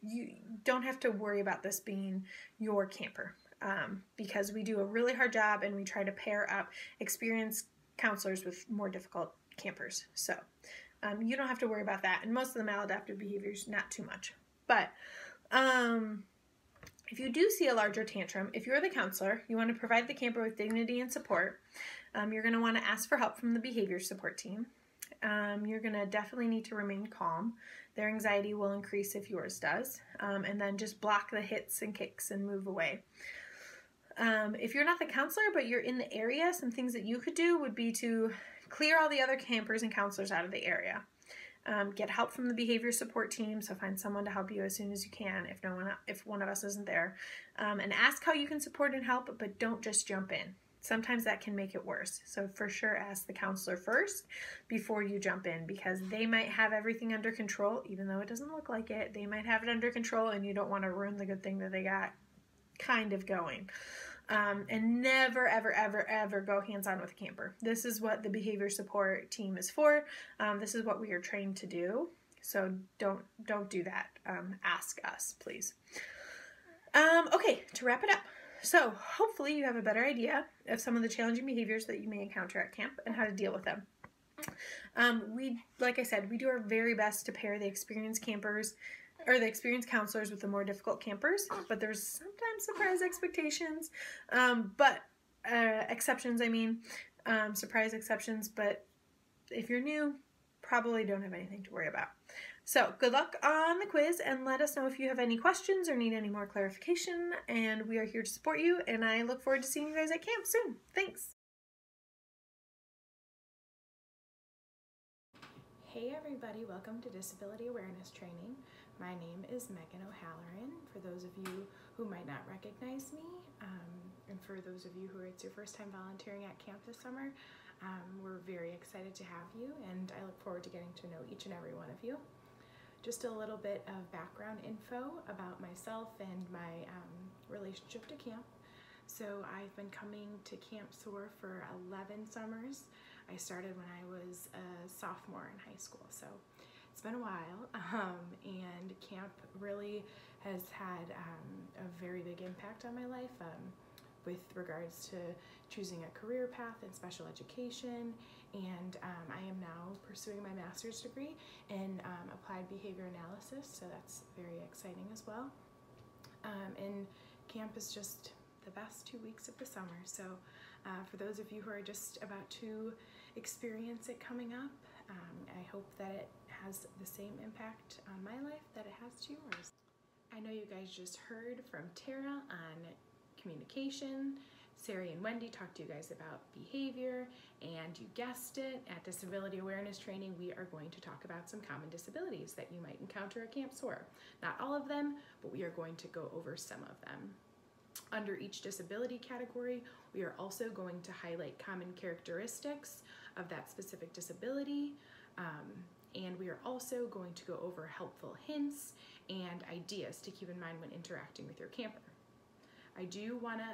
C: you don't have to worry about this being your camper because we do a really hard job and we try to pair up experienced counselors with more difficult campers. So you don't have to worry about that. And most of the maladaptive behaviors, not too much. But if you do see a larger tantrum, if you're the counselor, you want to provide the camper with dignity and support. You're going to want to ask for help from the behavior support team. You're going to definitely need to remain calm. Their anxiety will increase if yours does. And then just block the hits and kicks and move away. If you're not the counselor, but you're in the area, some things that you could do would be to clear all the other campers and counselors out of the area. Get help from the behavior support team, so find someone to help you as soon as you can if one of us isn't there. And ask how you can support and help, but don't just jump in. Sometimes that can make it worse. So for sure, ask the counselor first before you jump in, because they might have everything under control, even though it doesn't look like it. They might have it under control, and you don't want to ruin the good thing that they got kind of going. And never, ever, ever, ever go hands-on with a camper. This is what the behavior support team is for. This is what we are trained to do. So don't do that. Ask us, please. Okay, to wrap it up. So hopefully you have a better idea of some of the challenging behaviors that you may encounter at camp and how to deal with them. Like I said, we do our very best to pair the experienced campers or the experienced counselors with the more difficult campers, but there's sometimes surprise exceptions, surprise exceptions, but if you're new, probably don't have anything to worry about. So good luck on the quiz, and let us know if you have any questions or need any more clarification, and we are here to support you, and I look forward to seeing you guys at camp soon. Thanks.
D: Hey everybody, welcome to Disability Awareness Training. My name is Megan O'Halloran. For those of you who might not recognize me, and for those of you who it's your first time volunteering at camp this summer, we're very excited to have you, and I look forward to getting to know each and every one of you. Just a little bit of background info about myself and my relationship to camp. So I've been coming to Camp SOAR for 11 summers. I started when I was a sophomore in high school, so it's been a while, and camp really has had a very big impact on my life with regards to choosing a career path in special education, and I am now pursuing my master's degree in applied behavior analysis, so that's very exciting as well. And camp is just the best 2 weeks of the summer, so for those of you who are just about to experience it coming up, I hope that it has the same impact on my life that it has to yours. I know you guys just heard from Tara on communication. Sari and Wendy talked to you guys about behavior, and you guessed it, at Disability Awareness Training we are going to talk about some common disabilities that you might encounter at Camp SOAR. Not all of them, but we are going to go over some of them. Under each disability category, we are also going to highlight common characteristics of that specific disability, and we are also going to go over helpful hints and ideas to keep in mind when interacting with your camper. I do want to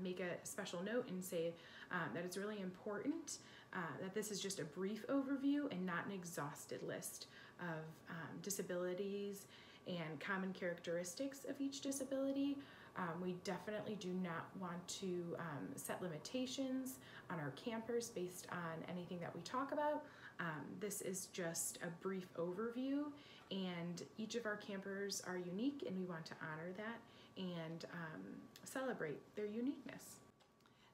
D: make a special note and say that it's really important that this is just a brief overview and not an exhausted list of disabilities and common characteristics of each disability. We definitely do not want to set limitations on our campers based on anything that we talk about. This is just a brief overview, and each of our campers are unique, and we want to honor that and celebrate their uniqueness.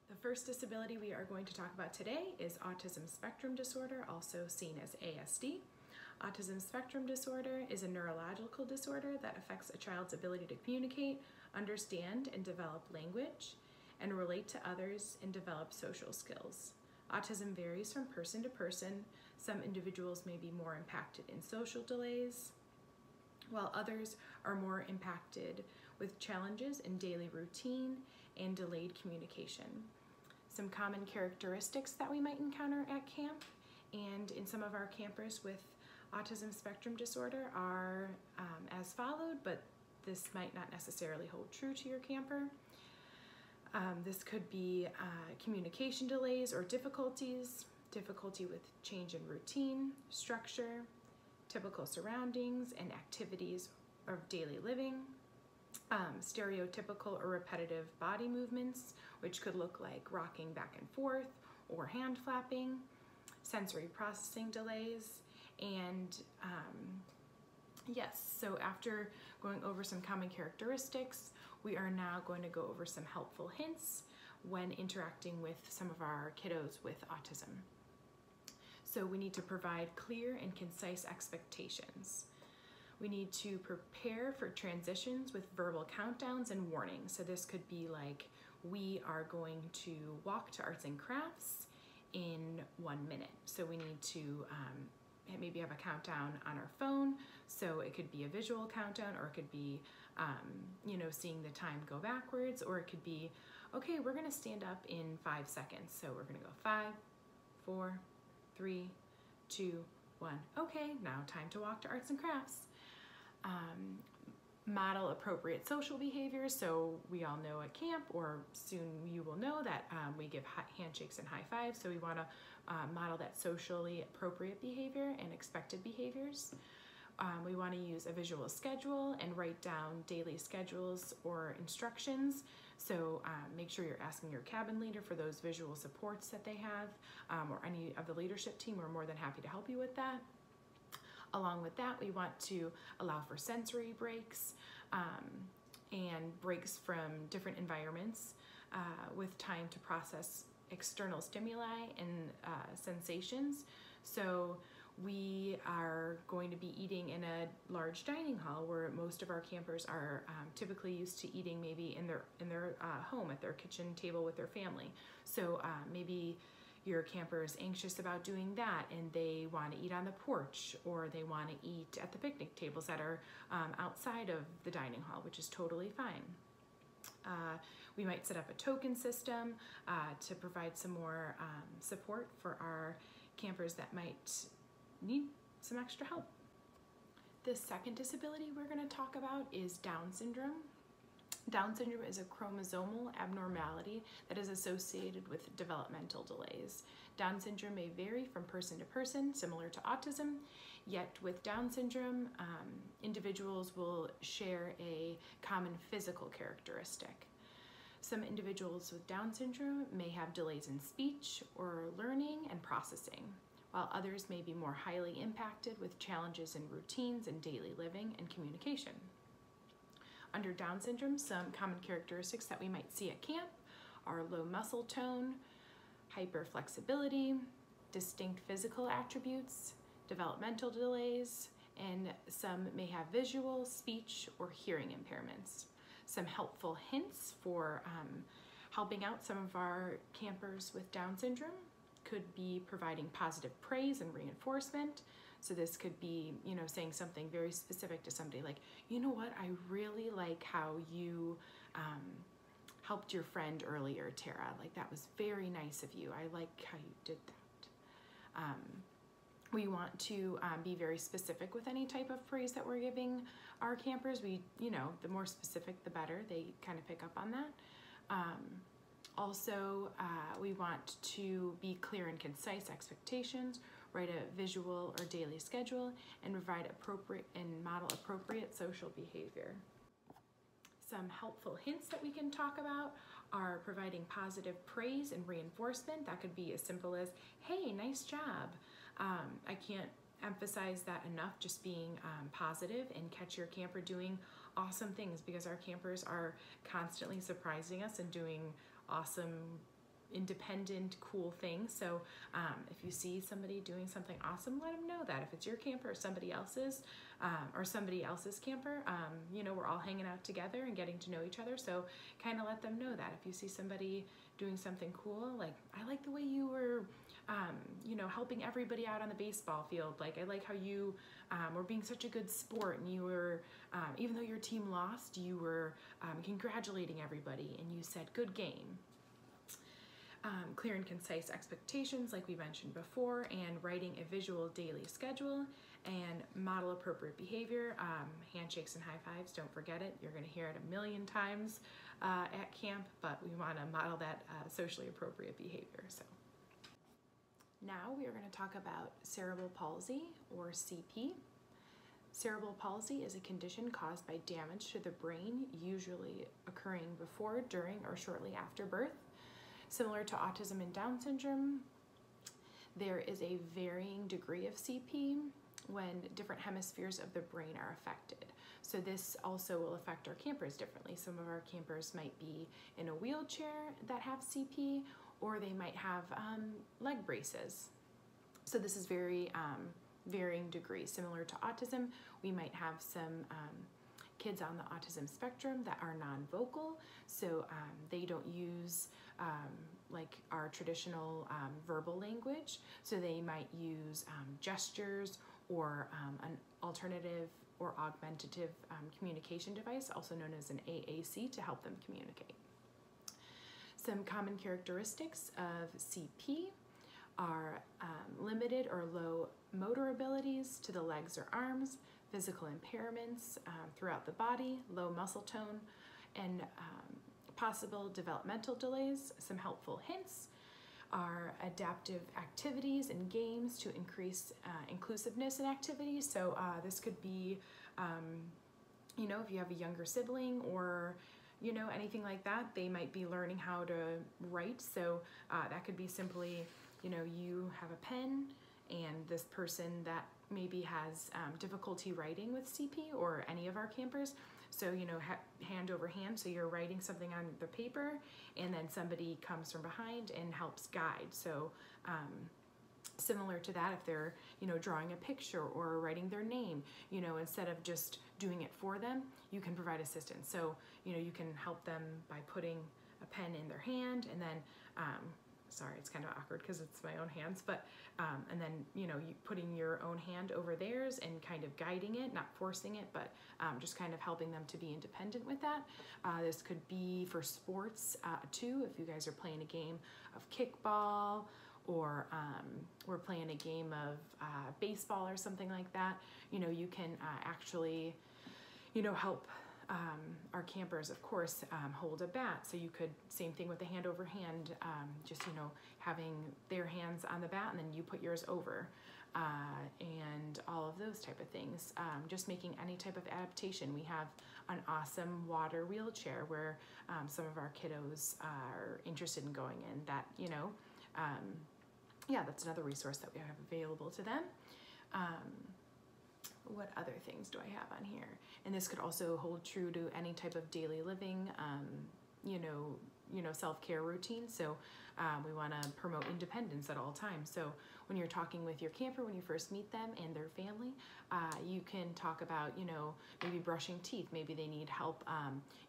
D: The first disability we are going to talk about today is autism spectrum disorder, also seen as ASD. Autism spectrum disorder is a neurological disorder that affects a child's ability to communicate, understand and develop language, and relate to others and develop social skills. Autism varies from person to person. Some individuals may be more impacted in social delays, while others are more impacted with challenges in daily routine and delayed communication. Some common characteristics that we might encounter at camp and in some of our campers with autism spectrum disorder are as followed, but this might not necessarily hold true to your camper. This could be communication delays or difficulties, difficulty with change in routine, structure, typical surroundings and activities of daily living, stereotypical or repetitive body movements, which could look like rocking back and forth or hand flapping, sensory processing delays, and yes, so after going over some common characteristics, we are now going to go over some helpful hints when interacting with some of our kiddos with autism. So we need to provide clear and concise expectations. We need to prepare for transitions with verbal countdowns and warnings. So this could be like, we are going to walk to arts and crafts in 1 minute. So we need to maybe maybe have a countdown on our phone, so it could be a visual countdown, or it could be, you know, seeing the time go backwards, or it could be, okay, we're gonna stand up in 5 seconds. So we're gonna go 5, 4, 3, 2, 1. Okay, now time to walk to arts and crafts. Model appropriate social behaviors. So we all know at camp, or soon you will know, that we give handshakes and high fives. So we want to model that socially appropriate behavior and expected behaviors. We want to use a visual schedule and write down daily schedules or instructions. So make sure you're asking your cabin leader for those visual supports that they have, or any of the leadership team. We're more than happy to help you with that. Along with that, we want to allow for sensory breaks and breaks from different environments with time to process external stimuli and sensations. So we are going to be eating in a large dining hall where most of our campers are typically used to eating maybe in their home at their kitchen table with their family. So maybe your camper is anxious about doing that and they want to eat on the porch, or they want to eat at the picnic tables that are outside of the dining hall, which is totally fine. We might set up a token system to provide some more support for our campers that might need some extra help. The second disability we're going to talk about is Down syndrome. Down syndrome is a chromosomal abnormality that is associated with developmental delays. Down syndrome may vary from person to person, similar to autism, yet with Down syndrome, individuals will share a common physical characteristic. Some individuals with Down syndrome may have delays in speech or learning and processing, while others may be more highly impacted with challenges in routines and daily living and communication. Under Down syndrome, some common characteristics that we might see at camp are low muscle tone, hyperflexibility, distinct physical attributes, developmental delays, and some may have visual, speech, or hearing impairments. Some helpful hints for helping out some of our campers with Down syndrome could be providing positive praise and reinforcement. So this could be, you know, saying something very specific to somebody like, you know what, I really like how you helped your friend earlier, Tara. Like, that was very nice of you. I like how you did that. We want to be very specific with any type of praise that we're giving our campers. You know, the more specific, the better. They kind of pick up on that. Also, we want to be clear and concise expectations, write a visual or daily schedule, and provide appropriate and model appropriate social behavior. Some helpful hints that we can talk about are providing positive praise and reinforcement. That could be as simple as, hey, nice job. I can't emphasize that enough, just being positive, and catch your camper doing awesome things, because our campers are constantly surprising us and doing awesome, independent, cool things. So if you see somebody doing something awesome, let them know that. If it's your camper or somebody else's camper, you know, we're all hanging out together and getting to know each other. So kind of let them know that. If you see somebody doing something cool, like, I like the way you were, you know, helping everybody out on the baseball field. Like, I like how you were being such a good sport, and you were, even though your team lost, you were congratulating everybody, and you said, good game. Clear and concise expectations, like we mentioned before, and writing a visual daily schedule, and model appropriate behavior. Handshakes and high fives, don't forget it. You're going to hear it a million times at camp, but we want to model that socially appropriate behavior. So now we are going to talk about cerebral palsy, or CP. Cerebral palsy is a condition caused by damage to the brain, usually occurring before, during, or shortly after birth. Similar to autism and Down syndrome, there is a varying degree of CP when different hemispheres of the brain are affected. So this also will affect our campers differently. Some of our campers might be in a wheelchair that have CP, or they might have leg braces. So this is very varying degrees. Similar to autism, we might have some kids on the autism spectrum that are non-vocal, so they don't use like our traditional verbal language, so they might use gestures or an alternative or augmentative communication device, also known as an AAC, to help them communicate. Some common characteristics of CP are limited or low motor abilities to the legs or arms, physical impairments throughout the body, low muscle tone, and possible developmental delays. Some helpful hints are adaptive activities and games to increase inclusiveness in activities. So this could be, you know, if you have a younger sibling or, you know, anything like that, they might be learning how to write. So that could be simply, you know, you have a pen and this person that maybe has difficulty writing with CP, or any of our campers. So, you know, hand over hand, so you're writing something on the paper and then somebody comes from behind and helps guide. So similar to that, if they're, you know, drawing a picture or writing their name, you know, instead of just doing it for them, you can provide assistance. So, you know, you can help them by putting a pen in their hand, and then, sorry, it's kind of awkward because it's my own hands, but, and then, you know, you putting your own hand over theirs and kind of guiding it, not forcing it, but just kind of helping them to be independent with that. This could be for sports too, if you guys are playing a game of kickball, or we're playing a game of baseball or something like that. You know, you can actually, you know, help our campers, of course, hold a bat. So you could, same thing with the hand over hand, just, you know, having their hands on the bat and then you put yours over, and all of those type of things. Just making any type of adaptation. We have an awesome water wheelchair where some of our kiddos are interested in going in, that, you know, yeah, that's another resource that we have available to them. What other things do I have on here? And this could also hold true to any type of daily living, you know, self-care routine. So we want to promote independence at all times. So when you're talking with your camper, when you first meet them and their family, you can talk about, you know, maybe brushing teeth. Maybe they need help,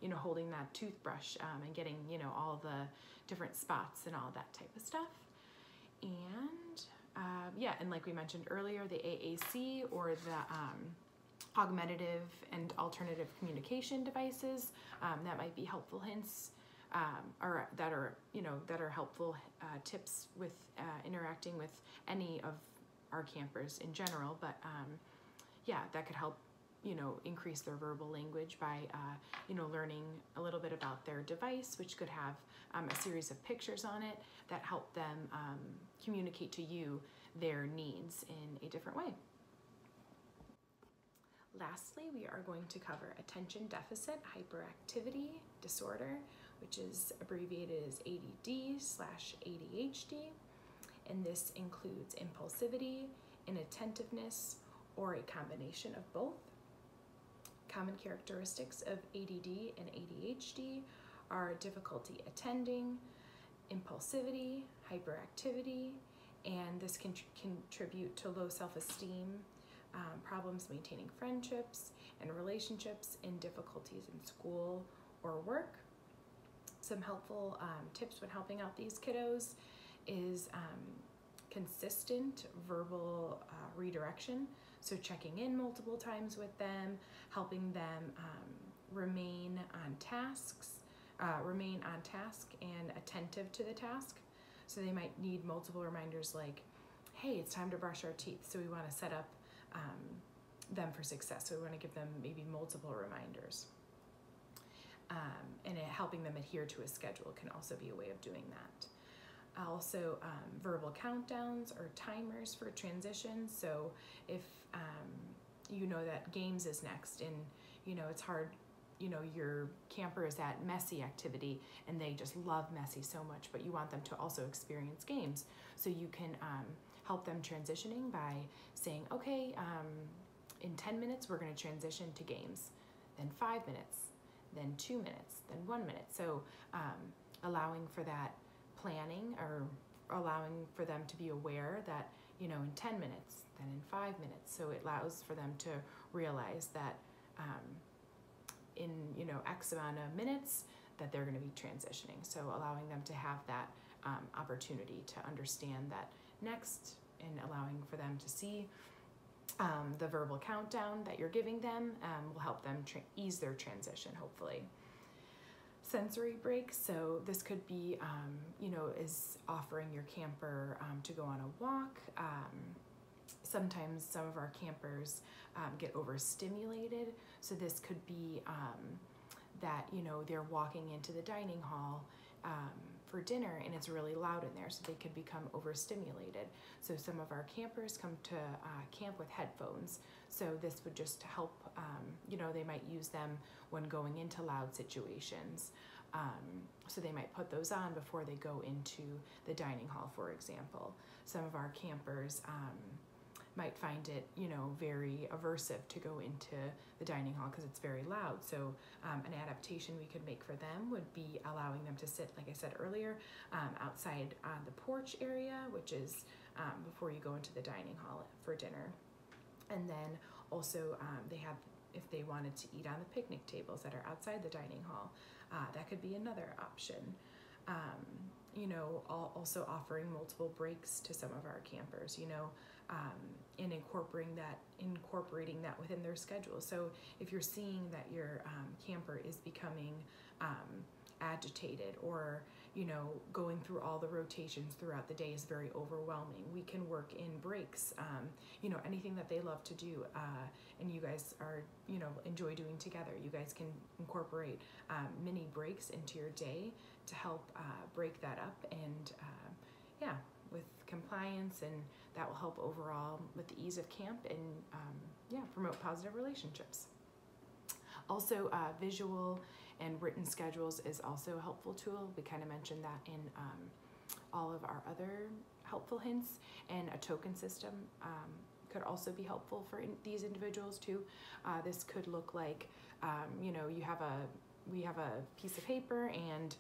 D: you know, holding that toothbrush and getting, you know, all the different spots and all that type of stuff. And yeah, and like we mentioned earlier, the AAC, or the augmentative and alternative communication devices, that might be helpful hints, or that are, you know, that are helpful tips with interacting with any of our campers in general. But yeah, that could help, you know, increase their verbal language by, you know, learning a little bit about their device, which could have a series of pictures on it that help them communicate to you their needs in a different way. Lastly, we are going to cover attention deficit hyperactivity disorder, which is abbreviated as ADD/ADHD, and this includes impulsivity, inattentiveness, or a combination of both. Common characteristics of ADD and ADHD are difficulty attending, impulsivity, hyperactivity, and this can contribute to low self-esteem, problems maintaining friendships and relationships, and difficulties in school or work. Some helpful tips when helping out these kiddos is consistent verbal redirection. So checking in multiple times with them, helping them remain on task and attentive to the task. So they might need multiple reminders like, hey, it's time to brush our teeth. So we want to set up them for success. So we want to give them maybe multiple reminders. And helping them adhere to a schedule can also be a way of doing that. Also, verbal countdowns or timers for transitions. So if you know that games is next, and you know it's hard, you know your camper is at messy activity and they just love messy so much, but you want them to also experience games. So you can help them transitioning by saying, okay, in 10 minutes we're going to transition to games, then 5 minutes, then 2 minutes, then 1 minute. So allowing for that planning, or allowing for them to be aware that, you know, in 10 minutes, then in 5 minutes. So it allows for them to realize that in, you know, X amount of minutes that they're going to be transitioning. So allowing them to have that opportunity to understand that next, and allowing for them to see, The verbal countdown that you're giving them will help them ease their transition, hopefully. Sensory breaks, so this could be, is offering your camper to go on a walk. Sometimes some of our campers get overstimulated, so this could be that, they're walking into the dining hall for dinner and it's really loud in there, so they could become overstimulated. So some of our campers come to camp with headphones, so this would just help, they might use them when going into loud situations. So they might put those on before they go into the dining hall, for example. Some of our campers might find it, very aversive to go into the dining hall because it's very loud. So an adaptation we could make for them would be allowing them to sit, like I said earlier, outside on the porch area, which is before you go into the dining hall for dinner. And then also if they wanted to eat on the picnic tables that are outside the dining hall, that could be another option. Also offering multiple breaks to some of our campers, and incorporating that within their schedule. So if you're seeing that your camper is becoming agitated, or going through all the rotations throughout the day is very overwhelming, we can work in breaks, anything that they love to do, and you guys are enjoy doing together. You guys can incorporate mini breaks into your day to help break that up, and with compliance, and that will help overall with the ease of camp and promote positive relationships. Also, visual and written schedules is also a helpful tool. We kind of mentioned that in all of our other helpful hints, and a token system could also be helpful for these individuals too. This could look like, we have a piece of paper, and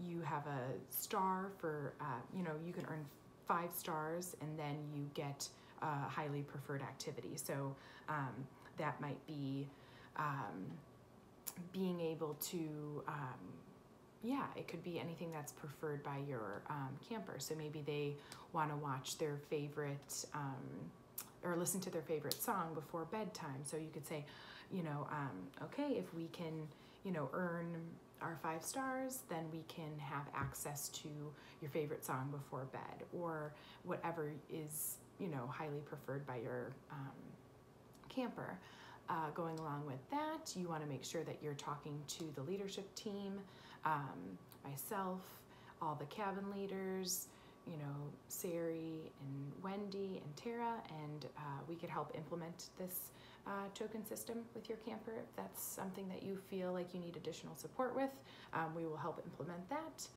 D: you have a star for, you can earn 5 stars, and then you get a highly preferred activity. So that might be being able to, it could be anything that's preferred by your camper. So maybe they want to watch their favorite, or listen to their favorite song before bedtime. So you could say, okay, if we can, earn our 5 stars, then we can have access to your favorite song before bed, or whatever is, highly preferred by your camper. Going along with that, you want to make sure that you're talking to the leadership team, myself, all the cabin leaders, Sari and Wendy and Tara, and we could help implement this token system with your camper. If that's something that you feel like you need additional support with, we will help implement that.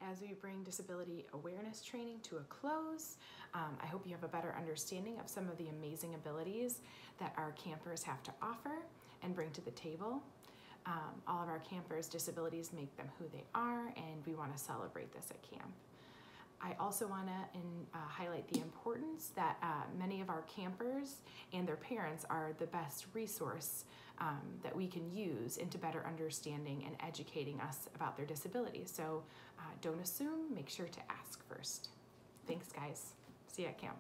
D: As we bring disability awareness training to a close, I hope you have a better understanding of some of the amazing abilities that our campers have to offer and bring to the table. All of our campers' disabilities make them who they are, and we want to celebrate this at camp. I also want to highlight the importance that many of our campers and their parents are the best resource that we can use into better understanding and educating us about their disabilities. So don't assume, make sure to ask first. Thanks, guys. See you at camp.